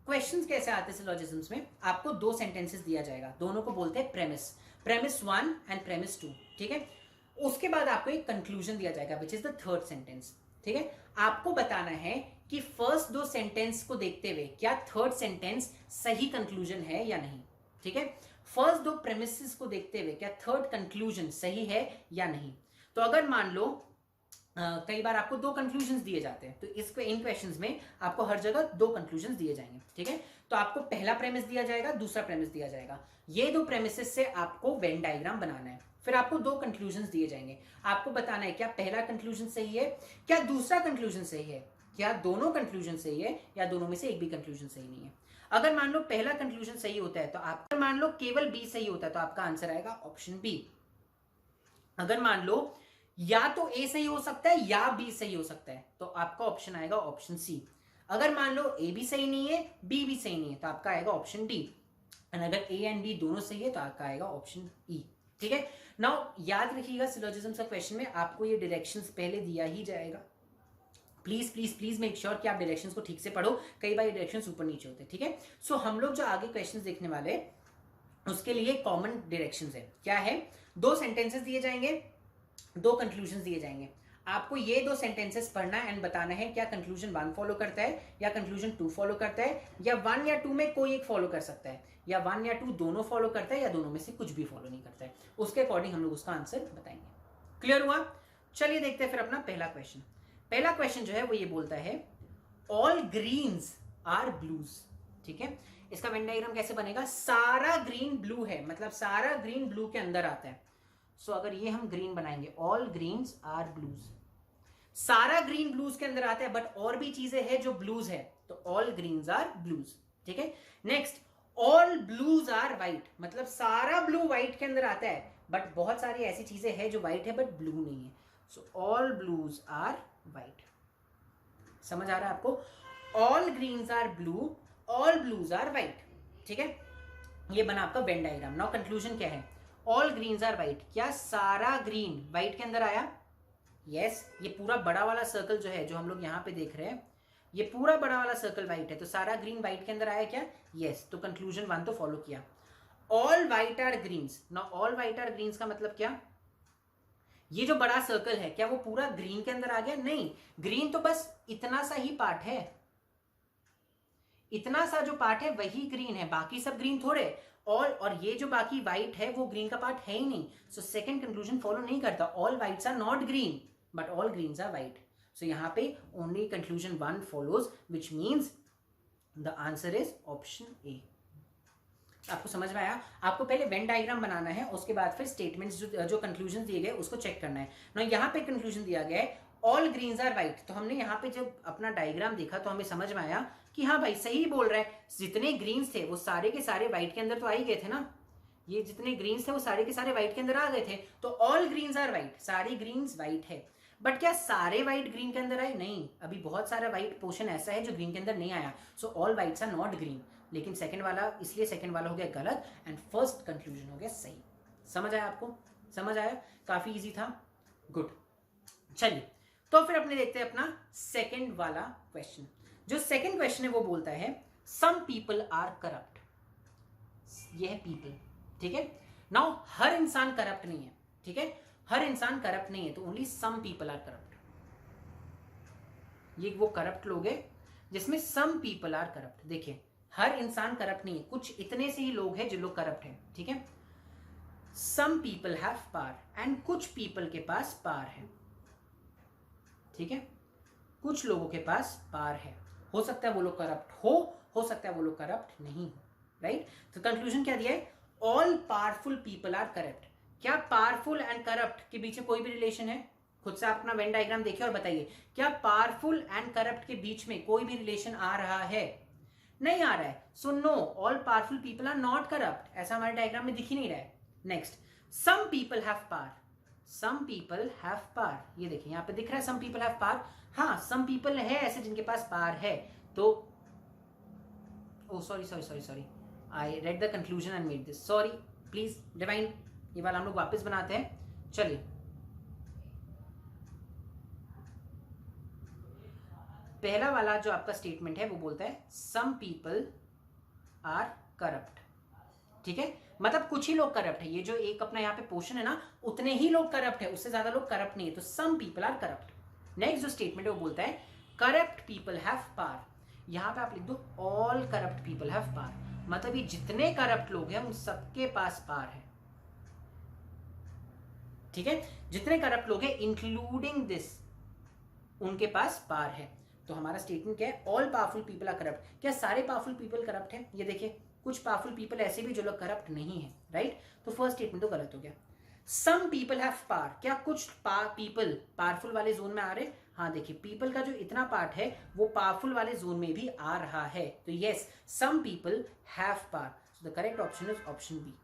क्वेश्चंस कैसे आते हैं सिलोजिज्म्स में? आपको दो सेंटेंसेस दिया जाएगा, दोनों को बोलते हैं प्रेमिस, प्रेमिस 1 एंड प्रेमिस 2, ठीक है। उसके बाद आपको एक कंक्लूजन दिया जाएगा which is the third sentence, ठीक है। आपको बताना है कि फर्स्ट दो सेंटेंस को देखते हुए क्या थर्ड सेंटेंस सही कंक्लूजन है या नहीं, ठीक है। फर्स्ट दो प्रेमिसेस को देखते हुए क्या थर्ड कंक्लूजन सही है या नहीं। तो अगर मान लो कई बार आपको दो कंक्लूजन्स दिए जाते हैं, तो इन क्वेश्चंस में आपको हर जगह दो कंक्लूजन्स दिए जाएंगे, ठीक है। तो आपको पहला प्रेमिस दिया जाएगा, दूसरा प्रेमिस दिया जाएगा। ये दो प्रेमिसेस से आपको वेन डायग्राम बनाना है, फिर आपको दो कंक्लूजन्स दिए जाएंगे, आपको बताना है क्या पहला कंक्लूजन सही है, क्या दूसरा कंक्लूजन सही है, क्या दोनों कंक्लूजन सही है, या दोनों में से एक भी कंक्लूजन सही नहीं है। अगर मान लो पहला कंक्लूजन सही होता है तो आपका, मान लो केवल बी सही होता है तो आपका आंसर आएगा ऑप्शन बी। अगर मान लो या तो ए सही हो सकता है या बी सही हो सकता है तो आपका ऑप्शन आएगा ऑप्शन सी। अगर मान लो ए भी सही नहीं है बी भी सही नहीं है तो आपका आएगा ऑप्शन डी। एंड अगर ए एंड बी दोनों सही है तो आपका आएगा ऑप्शन ई, ठीक है। नाउ याद रखिएगा सिलोजिज्म का क्वेश्चन में आपको ये डायरेक्शंस पहले दिया ही जाएगा। Please please please make sure कि आप डायरेक्शंस को ठीक से पढ़ो, कई बार डायरेक्शंस ऊपर नीचे होते हैं, ठीक है। सो हम लोग जो आगे क्वेश्चंस देखने वाले उसके लिए कॉमन डायरेक्शंस है, क्या है? दो सेंटेंसेस दिए जाएंगे, दो कंक्लूजन दिए जाएंगे, आपको ये दो सेंटेंसेस पढ़ना एंड बताना है क्या कंक्लूजन 1 फॉलो करता है या कंक्लूजन 2 फॉलो करता है, या 1 या 2 में कोई एक फॉलो कर सकता है, या 1 या 2 दोनों फॉलो करता है, या दोनों में से कुछ भी फॉलो नहीं करता है। उसके अकॉर्डिंग हम लोग उसका आंसर बताएंगे। क्लियर हुआ? चलिए देखते हैं फिर अपना पहला क्वेश्चन। पहला क्वेश्चन जो है वो ये बोलता है ऑल ग्रीन्स आर ब्लूज, ठीक है। इसका वेन डायग्राम कैसे बनेगा? सारा ग्रीन ब्लू है, मतलब सारा ग्रीन ब्लू के अंदर आता है। सो अगर ये हम ग्रीन बनाएंगे, ऑल ग्रीन्स आर ब्लूज, सारा ग्रीन ब्लूज के अंदर आता है, बट और भी चीजें हैं जो ब्लूज है, तो ऑल ग्रीन्स आर ब्लूज, ठीक है। Next all blues are white, मतलब सारा ब्लू व्हाइट के अंदर आता है, बट बहुत सारी ऐसी चीजें हैं जो व्हाइट है बट ब्लू नहीं है। So all blues are white. समझ आ रहा है आपको? All greens are blue, all blues are white, ठीक है। ये बना आपका वेन डायग्राम। नाउ कंक्लूजन क्या है? ऑल ग्रीन्स आर व्हाइट, क्या सारा ग्रीन व्हाइट के अंदर आया? यस, ये पूरा बड़ा वाला सर्कल जो है, जो हम लोग यहाँ पे देख रहे हैं, ये पूरा बड़ा वाला सर्कल व्हाइट है, तो सारा ग्रीन व्हाइट के अंदर आया क्या? यस, तो कंक्लूजन 1 तो फॉलो किया। All white are greens. Now all white are greens का मतलब क्या? ये जो बड़ा सर्कल है क्या वो पूरा ग्रीन के अंदर आ गया? नहीं, ग्रीन तो बस इतना सा ही पार्ट है, इतना सा जो पार्ट है वही ग्रीन है, बाकी सब ग्रीन थोड़े। और ये जो बाकी व्हाइट है वो ग्रीन का पार्ट है ही नहीं, सो सेकंड कंक्लूजन फॉलो नहीं करता। All whites are not green but all greens are white. So यहां पे only conclusion 1 follows, which means the answer is option A. आपको समझ में आया? आपको पहले वेन डायग्राम बनाना है, उसके बाद फिर स्टेटमेंट्स जो कंक्लूजन दिए गए उसको चेक करना है ना। यहाँ पे कंक्लूजन दिया गया है ऑल ग्रीन्स आर व्हाइट, तो हमने यहाँ पे जब अपना डायग्राम देखा तो हमें समझ में आया कि हाँ भाई सही बोल रहा है, जितने ग्रीन्स थे वो सारे के सारे व्हाइट के अंदर तो आ ही गए थे ना, ये जितने ग्रीन्स थे वो सारे के सारे व्हाइट के अंदर आ गए थे, तो ऑल ग्रीन्स आर व्हाइट, सारी ग्रीन्स व्हाइट है। बट क्या सारे व्हाइट ग्रीन के अंदर आए? नहीं, अभी बहुत सारा व्हाइट पोर्शन ऐसा है जो ग्रीन के अंदर नहीं आया, so all whites are not green. लेकिन सेकंड वाला, इसलिए सेकंड वाला हो गया गलत एंड फर्स्ट कंक्लूजन हो गया सही। समझ आया आपको? समझ आया? काफी इजी था, गुड। चलिए तो फिर अपने देखते हैं अपना सेकंड वाला क्वेश्चन। जो सेकंड क्वेश्चन है वो बोलता है सम पीपल आर करप्ट। ये है पीपल, ठीक है। नाउ हर इंसान करप्ट नहीं है, ठीक है, हर इंसान करप्ट नहीं है, तो only some people are corrupt. ये वो करप्ट लोग हैं जिसमें सम पीपल आर करप्ट। देखिए हर इंसान करप्ट नहीं है, कुछ इतने से ही लोग हैं जो लोग करप्ट हैं, ठीक है। Some people have power and कुछ पीपल के पास पावर है, ठीक है, कुछ लोगों के पास पावर है। हो सकता है वो लोग करप्ट हो सकता है वो लोग करप्ट नहीं हो, राइट। तो कंक्लूजन क्या दिया है? All powerful people are corrupt. क्या पावरफुल एंड करप्ट के बीच में कोई भी रिलेशन है? खुद से आप अपना वेन डायग्राम देखिए और बताइए, क्या पावरफुल एंड करप्ट के बीच में कोई भी रिलेशन आ रहा है? नहीं आ रहा है। So no, all powerful people are not corrupt, ऐसा हमारे डायग्राम में दिख ही नहीं रहा है। Next, some people have power. Some people have power, ये देखिए यहाँ पे दिख रहा है सम पीपल हैव पावर। हाँ, सम पीपल है ऐसे जिनके पास पावर है, तो oh sorry I read the conclusion and made this, sorry please divine, ये वाला हम लोग वापस बनाते हैं। चलिए पहला वाला जो आपका स्टेटमेंट है वो बोलता है सम पीपल आर करप्ट, ठीक है, मतलब कुछ ही लोग करप्ट है। ये जो एक अपना यहाँ पे पोर्शन है ना, उतने ही लोग करप्ट है, उससे ज्यादा लोग करप्ट नहीं है, तो some people are corrupt. Next जो स्टेटमेंट है वो बोलता है करप्ट पीपल हैव पावर। यहां पे आप लिख दो all corrupt people have power, मतलब ये जितने करप्ट लोग हैं उन सबके पास पावर है, ठीक है, जितने करप्ट लोग हैं इंक्लूडिंग दिस, उनके पास पावर है। तो हमारा स्टेटमेंट क्या है? All powerful people are corrupt. क्या सारे पावरफुल पीपल करप्ट है? ये देखिए कुछ पावरफुल पीपल ऐसे भी जो लोग करप्ट नहीं है, राइट। तो फर्स्ट स्टेटमेंट तो गलत हो गया। सम पीपल हैव पावर, क्या कुछ पीपल पावरफुल वाले जोन में आ रहे? हाँ देखिए पीपल का जो इतना पार्ट है वो पावरफुल वाले जोन में भी आ रहा है, तो yes some people have power. So the correct option is option B,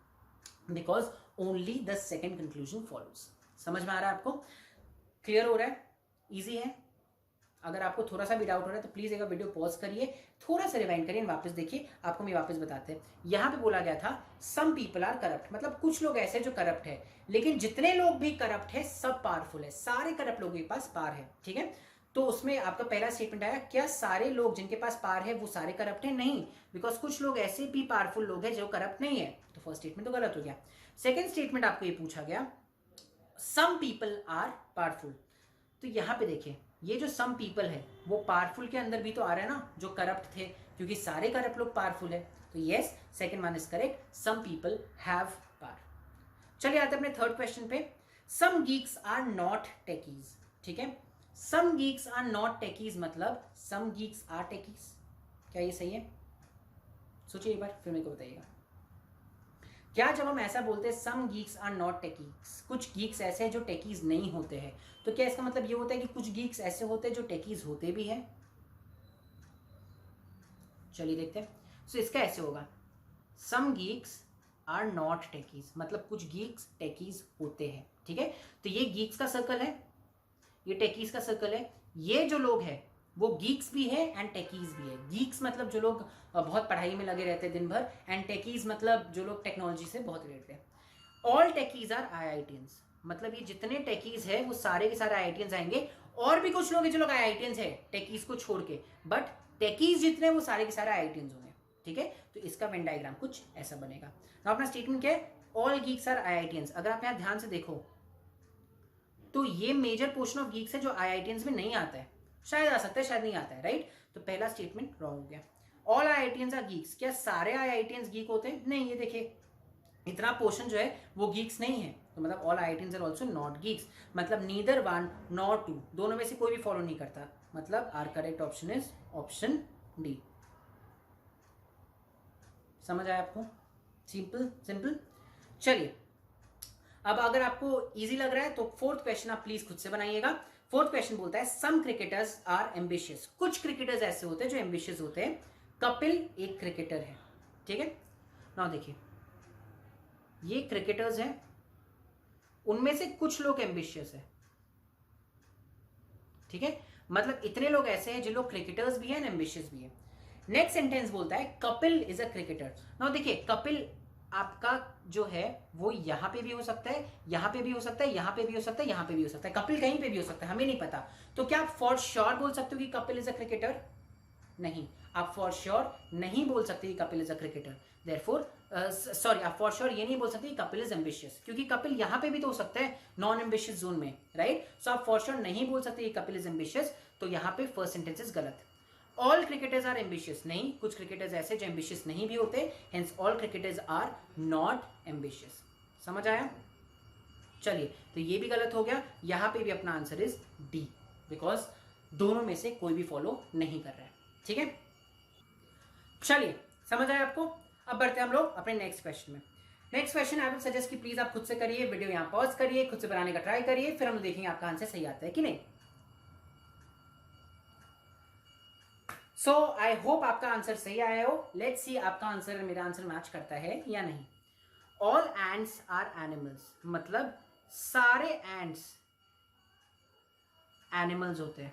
because only the second conclusion follows. समझ में आ रहा है आपको? क्लियर हो रहा है? इजी है? अगर आपको थोड़ा सा भी डाउट हो रहा है तो प्लीज एक वीडियो पॉज करिए, थोड़ा सा रिवाइंड करिए, वापस देखिए, आपको मैं वापस बताते हैं। यहाँ पे बोला गया था सम पीपल आर करप्ट, मतलब कुछ लोग ऐसे जो करप्ट है, लेकिन जितने लोग भी करप्ट है सब पावरफुल है, सारे करप्ट लोगों के पास पावर है, ठीक है। तो उसमें आपका पहला स्टेटमेंट आया क्या सारे लोग जिनके पास पावर है वो सारे करप्ट है? नहीं, बिकॉज कुछ लोग ऐसे भी पावरफुल लोग हैं जो करप्ट नहीं है, तो फर्स्ट स्टेटमेंट तो गलत हो गया। सेकेंड स्टेटमेंट आपको ये पूछा गया सम पीपल आर पावरफुल, तो यहाँ पे देखिए ये जो सम पीपल है वो पावरफुल के अंदर भी तो आ रहा है ना, जो करप्ट थे, क्योंकि सारे करप्ट लोग पावरफुल है, तो yes second one is correct, some people have power. चलिए आते हैं अपने थर्ड क्वेश्चन पे। Some geeks are not techies, ठीक है, some geeks are not techies मतलब सम गीक्स आर टेकीज, क्या ये सही है? सोचिए एक बार फिर मेरे को बताइएगा। क्या जब हम ऐसा बोलते हैं सम गीक्स आर नॉट टेकीज, कुछ गीक्स ऐसे हैं जो टेकीज नहीं होते हैं, तो क्या इसका मतलब ये होता है कि कुछ गीक्स ऐसे होते हैं जो टेकीज होते भी हैं? चलिए देखते हैं। सो इसका ऐसे होगा सम गीक्स आर नॉट टेकीज, मतलब कुछ गीक्स टेकीज होते हैं, ठीक है। तो ये गीक्स का सर्कल है, ये टेकीज का सर्कल है, ये जो लोग हैं वो गीक्स भी है एंड टेकीज भी है। गीक्स मतलब जो लोग बहुत पढ़ाई में लगे रहते हैं दिन भर, एंड टेकीज मतलब जो लोग टेक्नोलॉजी से बहुत रिलेटेड है। ऑल टेकीज आर आईआईटीएंस, मतलब ये जितने टेकीज है वो सारे के सारे आईआईटियंस आएंगे, और भी कुछ लोग हैं जो लोग आईआईटियंस है टेकीज को छोड़ के, बट टेकीज जितने वो सारे के सारे आईआईटियंस होंगे, ठीक है। तो इसका वेन डायग्राम कुछ ऐसा बनेगा। तो अपना स्टेटमेंट क्या है, ऑल गीक्स आर आईआईटियंस। अगर आप यहाँ ध्यान से देखो तो ये मेजर पोर्शन ऑफ गीक्स है जो आईआईटियंस में नहीं आता है, शायद आ सकता है शायद नहीं आता है, राइट। तो पहला स्टेटमेंट रॉन्ग हो गया। ऑल आईआईटियंस आर गीक्स, क्या सारे आईआईटियंस गीक होते हैं? नहीं, ये देखिए इतना पोर्शन जो है वो गीक्स नहीं है, तो मतलब all IITians are also not geeks, मतलब नीदर वन नॉर टू, दोनों में से कोई भी फॉलो नहीं करता, मतलब our correct option is option D. समझ आया आपको? Simple simple. चलिए अब अगर आपको इजी लग रहा है तो फोर्थ क्वेश्चन आप प्लीज खुद से बनाइएगा। फोर्थ क्वेश्चन बोलता है सम क्रिकेटर्स आर एम्बिशियस, कुछ क्रिकेटर्स ऐसे होते हैं जो एम्बिशियस होते हैं। कपिल एक क्रिकेटर है, ठीक है ना। देखिए ये क्रिकेटर्स हैं, उनमें से कुछ लोग एम्बिशियस है, ठीक है, मतलब इतने लोग ऐसे हैं जिन लोग क्रिकेटर्स भी हैं एम्बिशियस भी है। नेक्स्ट सेंटेंस बोलता है कपिल इज अ क्रिकेटर। ना देखिए कपिल आपका जो है वो यहां पे भी हो सकता है, यहां पे भी हो सकता है, यहां पे भी हो सकता है, यहां पे भी हो सकता है, कपिल कहीं पे भी हो सकता है, हमें नहीं पता। तो क्या आप फॉर श्योर बोल सकते हो कि कपिल इज अ क्रिकेटर? नहीं, आप फॉर श्योर नहीं बोल सकते कि Kapil is a cricketer. Therefore sorry, आप फॉर श्योर ये नहीं बोल सकते कि कपिल इज एम्बिशियस, क्योंकि कपिल यहां पे भी तो हो सकता है नॉन एम्बिशियस जोन में, राइट। सो आप फॉर श्योर नहीं बोल सकते कि कपिल इज एम्बिशियस, तो यहां पे फर्स्ट सेंटेंस इज गलत। ऑल क्रिकेटर्स आर एम्बिशियस, नहीं, कुछ क्रिकेटर्स ऐसे जो एम्बिशियस नहीं भी होते, hence all cricketers are not ambitious. समझ आया? चलिए तो ये भी गलत हो गया, यहां पे भी अपना आंसर इज डी, बिकॉज दोनों में से कोई भी फॉलो नहीं कर रहा है, ठीक है। चलिए समझ आया आपको? अब बढ़ते हैं हम लोग अपने नेक्स्ट क्वेश्चन में। Next question I will suggest कि प्लीज आप खुद से करिए, वीडियो यहां पॉज करिए, खुद से बनाने का ट्राई करिए, फिर हम देखेंगे आपका आंसर सही आता है कि नहीं। सो आई होप आपका आंसर सही आया हो। लेट्स सी आपका आंसर मेरा आंसर मैच करता है या नहीं। ऑल एंड्स आर एनिमल्स, मतलब सारे एंड्स एनिमल्स होते हैं,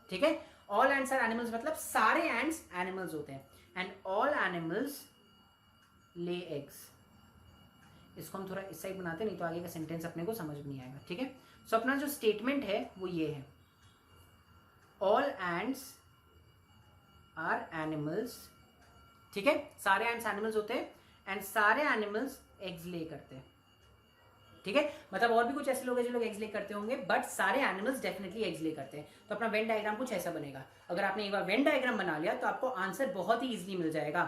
ठीक है। ऑल एंड्स आर एनिमल्स मतलब सारे एंड्स एनिमल्स होते हैं। And all animals lay eggs. इसको हम थोड़ा इस साइड बनाते नहीं तो आगे का सेंटेंस अपने को समझ में नहीं आएगा, ठीक है। सो अपना जो स्टेटमेंट है वो ये है, ऑल एंड्स आर एनिमल्स, ठीक है, सारे एंड्स एनिमल्स होते हैं, एंड सारे एनिमल्स एग्स ले करते हैं, ठीक है। मतलब और भी कुछ ऐसे लोग हैं जो लोग एग्स ले करते होंगे, बट सारे एनिमल्स डेफिनेटली एग्स ले करते हैं। तो अपना वेन डायग्राम कुछ ऐसा बनेगा। अगर आपने एक बार वेन डायग्राम बना लिया तो आपको आंसर बहुत ही इजीली मिल जाएगा।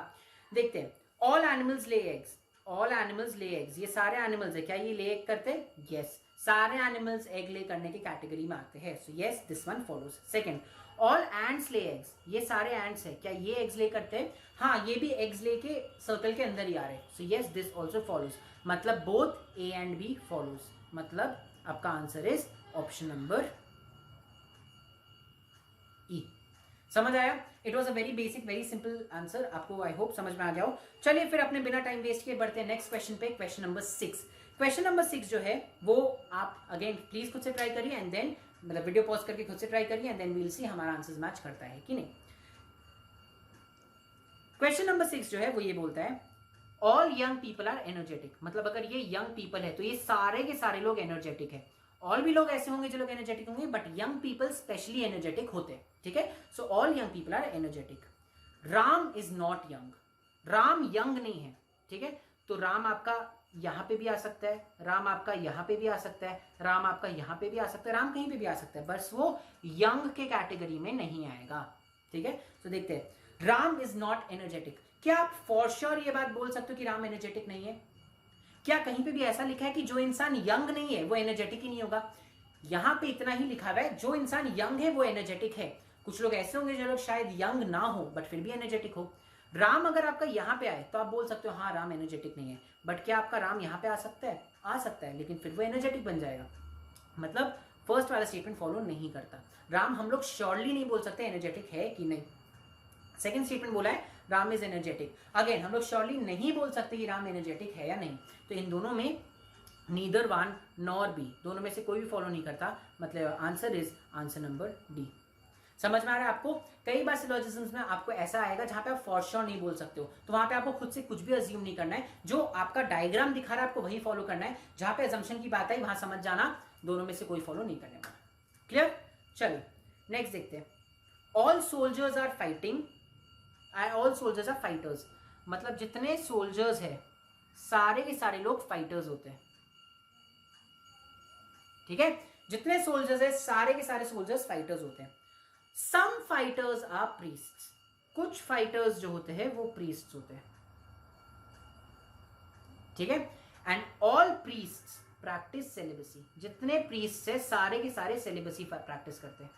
देखते हैं, all animals lay eggs, all animals lay eggs, ये सारे एनिमल्स है, क्या ये ले एग करते हैं? यस, सारे एनिमल्स एग ले करने की कैटेगरी में आते हैं, so yes this one follows. Second, all ends lay eggs, ये सारे एंड्स है, क्या ये एग्स ले करते हैं? हाँ, ये भी एग्स ले के सर्कल के अंदर ही आ रहे हैं, so yes this also follows, मतलब both A and B follows, मतलब आपका answer is option number E. समझ आया? It was a very basic very simple answer, आपको आई होप समझ में आ गया हो। चलिए फिर अपने बिना टाइम वेस्ट किए बढ़ते हैं नेक्स्ट क्वेश्चन पे, क्वेश्चन नंबर 6। क्वेश्चन नंबर 6 जो है वो आप अगेन प्लीज खुद से ट्राई करिए, एंड देन मतलब वीडियो पॉज करके खुद से ट्राई करिए, एंड देन वील सी हमारा आंसर मैच करता है कि नहीं। क्वेश्चन नंबर 6 जो है वो ये बोलता है, all young people are energetic, मतलब अगर ये यंग पीपल है तो ये सारे के सारे लोग एनर्जेटिक है। ऑल भी लोग ऐसे होंगे जो लोग एनर्जेटिक होंगे, but young people specially energetic होते हैं, ठीक है। So all young people are energetic. Ram is not young, Ram young नहीं है, ठीक है। तो राम आपका यहां पे भी आ सकता है, राम आपका यहां पे भी आ सकता है, राम आपका यहां पे भी आ सकता है, राम कहीं पे भी आ सकता है, बस वो यंग के कैटेगरी में नहीं आएगा, ठीक है। तो देखते हैं, राम इज नॉट एनर्जेटिक। क्या आप फॉर श्योर ये बात बोल सकते हो कि राम एनर्जेटिक नहीं है? क्या कहीं पे भी ऐसा लिखा है कि जो इंसान यंग नहीं है वो एनर्जेटिक ही नहीं होगा? यहां पे इतना ही लिखा हुआ है, जो इंसान यंग है वो एनर्जेटिक है। कुछ लोग ऐसे होंगे जो लोग शायद यंग ना हो बट फिर भी एनर्जेटिक हो। राम अगर आपका यहां पे आए तो आप बोल सकते हो हाँ राम एनर्जेटिक नहीं है, बट क्या आपका राम यहां पे आ सकता है? आ सकता है, लेकिन फिर वो एनर्जेटिक बन जाएगा। मतलब फर्स्ट वाला स्टेटमेंट फॉलो नहीं करता। राम हम लोग श्योरली नहीं बोल सकते एनर्जेटिक है कि नहीं। सेकंड स्टेटमेंट बोला है राम इज एनर्जेटिक, अगेन हम लोग श्योरली नहीं बोल सकते कि राम एनर्जेटिक है या नहीं। तो इन दोनों में नीदर वन नॉर बी, दोनों में से कोई भी फॉलो नहीं करता, मतलब answer is answer number D. समझ में आ रहा है आपको? कई बार सिलोजिज्म्स में आपको ऐसा आएगा जहां पे आप फॉर श्योर नहीं बोल सकते हो, तो वहां पे आपको खुद से कुछ भी अज्यूम नहीं करना है, जो आपका डायग्राम दिखा रहा है आपको वही फॉलो करना है, जहां पे अजम्पशन की बात आई वहां समझ जाना दोनों में से कोई फॉलो नहीं करने वाला। क्लियर? चलिए नेक्स्ट देखते हैं। All soldiers are fighting, all soldiers are fighters, मतलब जितने सोल्जर्स है सारे के सारे लोग फाइटर्स होते हैं। ठीक है, जितने सोल्जर्स है सारे के सारे सोल्जर्स फाइटर्स होते हैं। सम फाइटर्स आर प्रीस्ट्स, कुछ फाइटर्स जो होते हैं वो प्रीस्ट्स होते हैं। ठीक है, and all priests practice celibacy, जितने प्रीस्ट है सारे के सारे सेलिबसी प्रैक्टिस करते हैं।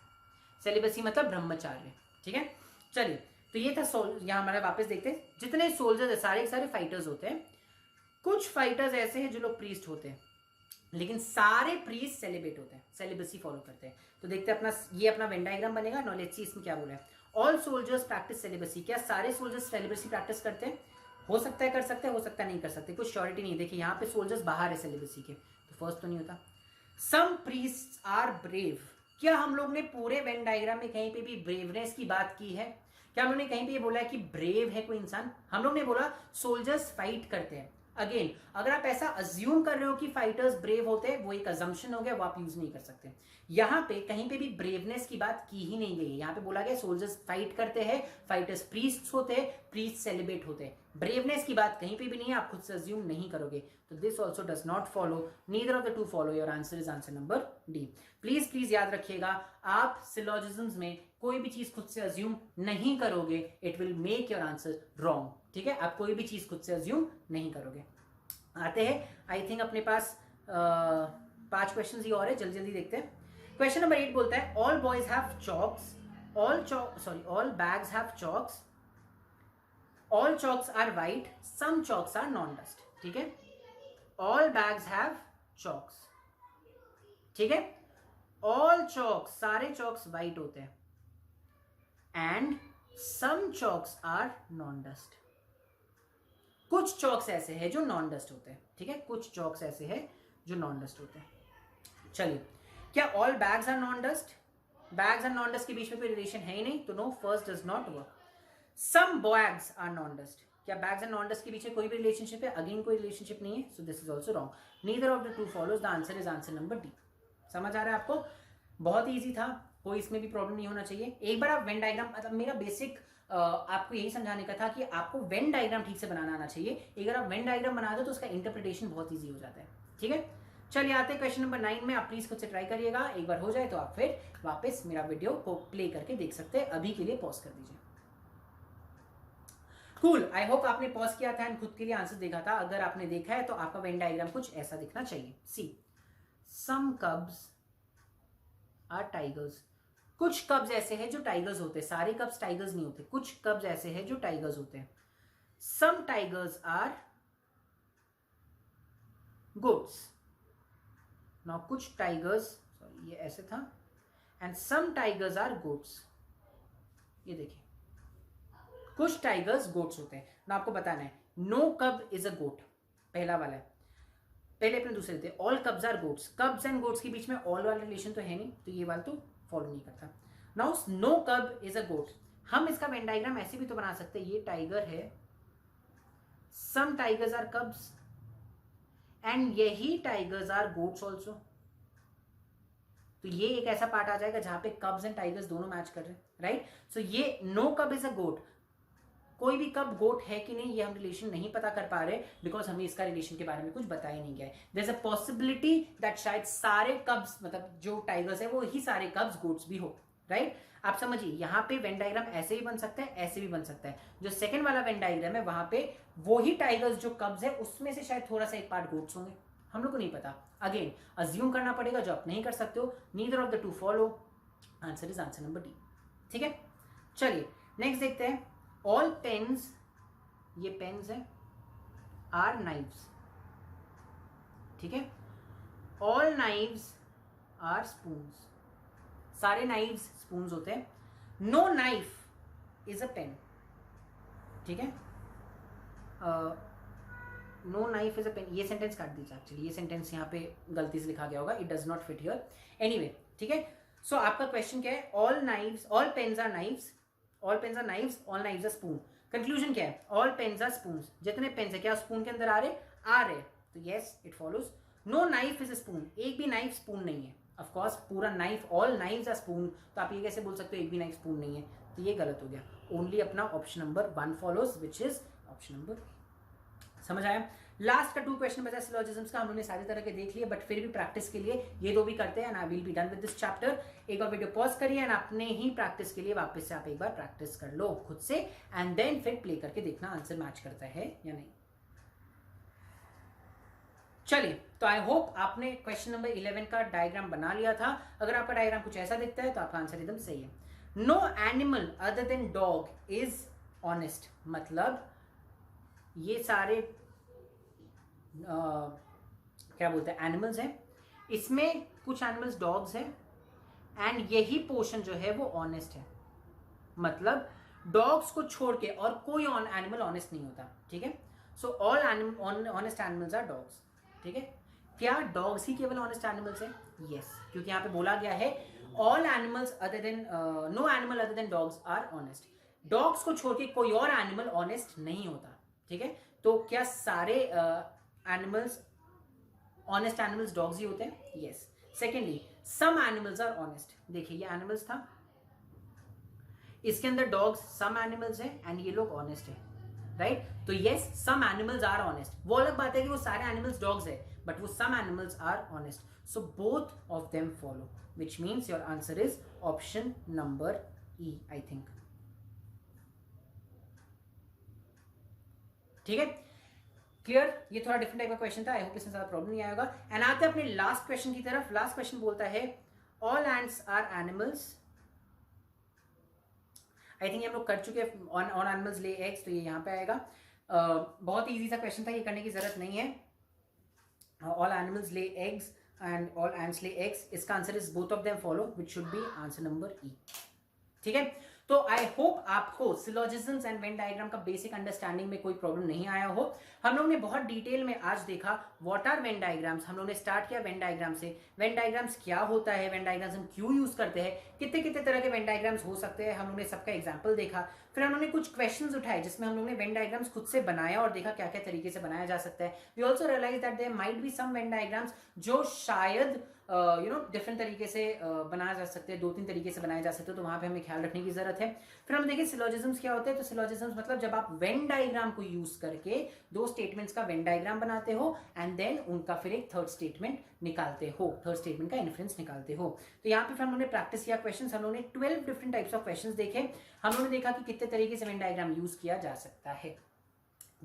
सेलिबसी मतलब ब्रह्मचार्य। ठीक है, चलिए तो ये था यहां हमारा वापस देखते हैं, जितने सोल्जर्स है सारे के सारे फाइटर्स होते हैं। कुछ फाइटर्स ऐसे हैं जो लोग प्रीस्ट होते हैं, लेकिन सारे प्रीस्ट सेलिब्रेट होते हैं, सेलिबसी फॉलो करते हैं। तो देखते हैं अपना, ये अपना वेन डायग्राम बनेगा। नॉलेज सी इसमें क्या बोला है, ऑल सोल्जर्स प्रैक्टिस सेलिबसी, क्या सारे सोल्जर्स सेलिबसी प्रैक्टिस करते हैं? हो सकता है कर सकते हैं, हो सकता है नहीं कर सकते, कुछ श्योरिटी नहीं। देखिए यहाँ पे सोल्जर्स बाहर है सेलिबसी के, तो फर्स्ट तो नहीं होता। सम प्रीस्ट्स आर ब्रेव, क्या हम लोग ने पूरे वेन डायग्राम में कहीं पे भी ब्रेवनेस की बात की है? क्या हम लोग ने कहीं पे ये बोला है कि ब्रेव है कोई इंसान? हम लोग ने बोला सोल्जर्स फाइट करते हैं। अगेन अगर आप ऐसा अज्यूम कर रहे हो कि फाइटर्स ब्रेव होते हैं, वो एक अजम्पशन हो गया, वो आप यूज नहीं कर सकते। यहां पे कहीं पे भी ब्रेवनेस की बात की ही नहीं गई है। यहां पे बोला गया सोल्जर्स फाइट करते हैं, फाइटर्स प्रीस्ट्स होते हैं, प्रीस्ट सेलिब्रेट होते हैं। ब्रेवनेस की बात कहीं पे भी नहीं है, आप खुद से अज्यूम नहीं करोगे। तो this also does not follow, neither of the two follow, your answer is answer number D. Please please याद रखिएगा, आप सिलोजिज्म्स में कोई भी चीज खुद से अज्यूम नहीं करोगे, it will make your answer wrong. ठीक है, आप कोई भी चीज खुद से अज्यूम नहीं करोगे। आते हैं, आई थिंक अपने पास 5 क्वेश्चन ही और है, जल्दी जल्दी देखते हैं। क्वेश्चन नंबर 8 बोलता है all boys have chalks, all bags have chalks, all chalks are white, some chalks are non dust. ठीक है, ऑल बैग्स हैव चॉक्स। ठीक है, ऑल चॉक्स, सारे चॉक्स वाइट होते हैं, and some chalks are non dust, कुछ चॉक्स ऐसे हैं जो नॉन डस्ट होते हैं। ठीक है, कुछ चॉक्स ऐसे हैं जो नॉन डस्ट होते हैं। चलिए, क्या all bags are non dust? Bags and non dust के बीच में कोई रिलेशन है ही नहीं, तो no, first does not work. Some bags are non dust, क्या बैग्स एंड नॉन डस्ट के बीच में कोई भी रिलेशनशिप है? अगेन कोई रिलेशनशिप नहीं है, so this is also wrong. Neither of the two follows, the answer is answer number D. समझ आ रहा है आपको? बहुत ईजी था, कोई इसमें भी प्रॉब्लम नहीं होना चाहिए। एक बार आप वेन डायग्राम, मतलब मेरा बेसिक आपको यही समझाने का था कि आपको वेन डायग्राम ठीक से बनाना आना चाहिए। अगर आप वेन डायग्राम बना दो तो उसका इंटरप्रिटेशन बहुत ईजी हो जाता है। ठीक है, चलिए आते हैं क्वेश्चन नंबर 9 में। आप प्लीज खुद से ट्राई करिएगा, एक बार हो जाए तो आप फिर वापस मेरा वीडियो को प्ले करके देख सकते हैं। अभी के लिए पॉज कर दीजिए। कूल, आई होप आपने पॉज किया था एंड खुद के लिए आंसर देखा था। अगर आपने देखा है तो आपका वेन डायग्राम कुछ ऐसा दिखना चाहिए। सी, सम कब्स आर टाइगर्स, कुछ कब्स ऐसे हैं जो टाइगर्स होते हैं, सारे कब्स टाइगर्स नहीं होते, कुछ कब्स ऐसे हैं जो टाइगर्स होते हैं। Some tigers are goats, now कुछ टाइगर्स, सॉरी ये ऐसे था, and some tigers are goats. ये देखिए, कुछ टाइगर्स गोट्स होते हैं ना, आपको बताना है नो कब इज अ गोट, पहला वाला है। पहले अपने दूसरे थे, all cubs are goats, cubs and goats के बीच में ऑल वाला रिलेशन तो है नहीं, तो ये वाला तो फॉलो नहीं करता। नाउ नो कब इज अ गोट, हम इसका वेन डायग्राम ऐसे भी तो बना सकते हैं, ये टाइगर है, सम टाइगर्स आर कब्स, एंड यही टाइगर्स आर गोट्स ऑल्सो। तो ये एक ऐसा पार्ट आ जाएगा जहां पे कब्स एंड टाइगर्स दोनों मैच कर रहे हैं, राइट। सो ये नो कब इज अ गोट, कोई भी कब गोट है कि नहीं ये हम रिलेशन नहीं पता कर पा रहे, बिकॉज हमें इसका रिलेशन के बारे में कुछ बताया नहीं गया है। There is a possibility that शायद सारे कब्स, मतलब जो टाइगर्स है वो ही सारे कब्स गोट्स भी हो, राइट। आप समझिए, यहाँ पे वेन डायग्राम ऐसे भी बन सकता है, ऐसे भी बन सकता है। जो सेकंड वाला वेन डायग्राम है वहां पे वो ही टाइगर्स जो कब्स है उसमें से शायद थोड़ा सा एक पार्ट गोट्स होंगे, हम लोग को नहीं पता। अगेन अज्यूम करना पड़ेगा, जो आप नहीं कर सकते हो। Neither of the two follow, answer is answer number D. ठीक है, चलिए नेक्स्ट देखते हैं। ऑल पेन्स, ये पेन्स है, आर नाइव्स। ठीक है, ऑल नाइव्स आर स्पून्स, सारे नाइव्स स्पून्स होते हैं। No knife is a pen. ठीक है, no knife is a pen, ये सेंटेंस काट दीजिए, एक्चुअली ये सेंटेंस यहाँ पे गलती से लिखा गया होगा, it does not fit here, anyway. ठीक है, सो आपका क्वेश्चन क्या है, all knives, all pens are knives, all pens are knives, all knives are spoon. Conclusion क्या है, ऑल पेन्स आर स्पून, जितने पेन्स है क्या स्पून के अंदर आ रहे, तो yes it follows no knife is a spoon, एक भी नाइफ स्पून नहीं है। ऑफ कोर्स पूरा knife, all knives are spoon, तो आप ये कैसे बोल सकते हो एक भी नाइफ स्पून नहीं है, तो ये गलत हो गया। ओनली अपना option number 1 follows which is option number. समझ आया? लास्ट का 2 क्वेश्चन बचा सिलोजिज्म्स का, हम लोगों ने सारी तरह के देख लिए, बट फिर भी प्रैक्टिस के लिए ये 2 भी करते हैं and I will be done with this chapter. एक बार वीडियो पॉज करिए एंड अपने ही प्रैक्टिस के लिए वापस से आप एक बार प्रैक्टिस कर लो खुद से एंड देन फिर प्ले करके देखना आंसर मैच करता है या नहीं। चलिए, तो आई होप आपने क्वेश्चन नंबर 11 का डायग्राम बना लिया था। अगर आपका डायग्राम कुछ ऐसा दिखता है तो आपका आंसर एकदम सही है। No animal other than dog is honest, मतलब ये सारे क्या बोलते हैं एनिमल्स हैं, इसमें कुछ एनिमल्स डॉग्स हैं एंड यही पोर्शन जो है वो ऑनेस्ट है, मतलब डॉग्स को छोड़ के और कोई एनिमल ऑनेस्ट नहीं होता। ठीक है, so all honest animals are dogs. ठीक है, क्या डॉग्स ही केवल ऑनेस्ट एनिमल्स हैं? यस, क्योंकि यहाँ पे बोला गया है all animals other than, no animal other than dogs are honest, dogs को छोड़ के कोई और एनिमल ऑनेस्ट नहीं होता। ठीक है, तो क्या सारे एनिमल्स ऑनेस्ट एनिमल्स डॉग्स ही होते हैं? Yes. Secondly, some animals are honest, देखिए ये एनिमल्स था, इसके अंदर डॉग्स सम एनिमल्स हैं एंड ये लोग ऑनेस्ट है, राइट? तो yes, some animals are honest. वो अलग बात है कि वो सारे एनिमल्स डॉग्स है, बट वो some animals are honest, so both of them follow, which means your answer is option number E, I think. ठीक है, क्लियर? ये थोड़ा डिफरेंट टाइप का क्वेश्चन था, आई होप इसमें ज्यादा प्रॉब्लम नहीं आएगा। एंड आते हैं अपने लास्ट क्वेश्चन की तरफ। लास्ट क्वेश्चन बोलता है all ends are animals. I think हम लोग कर चुके हैं ऑन एनिमल्स ले एग्स, तो ये यहाँ पे आएगा। बहुत इजी सा क्वेश्चन था, ये करने की जरूरत नहीं है। All animals lay eggs and all ants lay eggs, इसका answer is both of them follow, which should be answer number E. ठीक है, तो आई होप आपको सिलोजिज्म्स एंड वेन डायग्राम का बेसिक अंडरस्टैंडिंग में कोई प्रॉब्लम नहीं आया हो। हम लोग ने बहुत डिटेल में आज देखा व्हाट आर वेन डायग्राम्स, हम लोग ने स्टार्ट किया वेन डायग्राम से, वेन डायग्राम्स क्या होता है, वेन डायग्राम्स हम क्यों यूज करते हैं, कितने कितने तरह के वेन डायग्राम्स हो सकते हैं, हम लोग ने सबका एग्जाम्पल देखा। फिर हम लोग ने कुछ क्वेश्चंस उठाए जिसमें हम लोग ने वेन डायग्राम्स खुद से बनाया और देखा क्या क्या तरीके से बनाया जा सकता है। We also realize that there might be some venn diagrams जो शायद डिफरेंट तरीके से बनाया जा सकते हैं, 2-3 तरीके से बनाए जा सकते हैं, तो वहां पे हमें ख्याल रखने की जरूरत है। फिर हम देखें सिलोजिज्म्स क्या होते हैं। तो सिलोजिज्म्स मतलब जब आप वेन डायग्राम को यूज करके 2 स्टेटमेंट्स का वेन डायग्राम बनाते हो एंड देन उनका फिर एक थर्ड स्टेटमेंट निकालते हो, थर्ड स्टेटमेंट का इन्फ्रेंस निकालते हो। तो यहाँ पे फिर हम लोगों ने प्रैक्टिस किया क्वेश्चन, हम लोगों ने 12 डिफरेंट टाइप्स ऑफ क्वेश्चन देखे, हम लोगों ने देखा कि कितने तरीके से वेन डायग्राम यूज किया जा सकता है।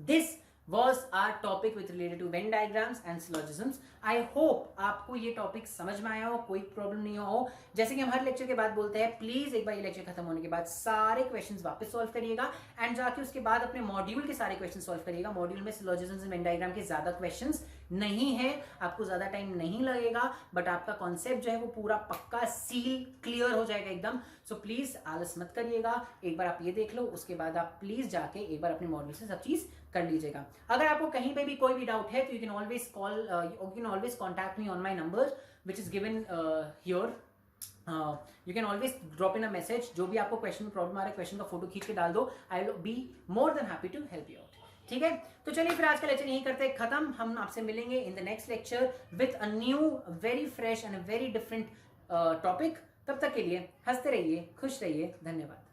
This was our topic with related to Venn diagrams and syllogisms. I hope आपको ये टॉपिक समझ में आया हो, कोई प्रॉब्लम नहीं हो। जैसे कि हम हर लेक्चर के बाद बोलते हैं, प्लीज एक बार ये लेक्चर खत्म होने के बाद सारे क्वेश्चंस वापस सॉल्व करिएगा एंड जाके उसके बाद अपने मॉड्यूल के सारे क्वेश्चन सॉल्व करिएगा। मॉड्यूल में सिलोजिज्म्स एंड वेन डायग्राम के ज्यादा क्वेश्चंस नहीं है, आपको ज्यादा टाइम नहीं लगेगा, बट आपका कॉन्सेप्ट जो है वो पूरा पक्का सील क्लियर हो जाएगा एकदम। सो प्लीज आलस मत करिएगा, एक बार आप ये देख लो, उसके बाद आप प्लीज जाके एक बार अपने मॉड्यूल से सब चीज कर लीजिएगा। अगर आपको कहीं पे भी कोई भी डाउट है तो you can always call, you can always contact me on my number which is given here. You can always drop in a message, जो भी आपको क्वेश्चन में प्रॉब्लम आ रहा है क्वेश्चन का फोटो खींच के डाल दो, I will be more than happy to help you out. ठीक है, तो चलिए फिर आज का लेक्चर यही करते हैं खत्म। हम आपसे मिलेंगे in the next lecture with a new very fresh and very different topic. तब तक के लिए हंसते रहिए, खुश रहिए, धन्यवाद।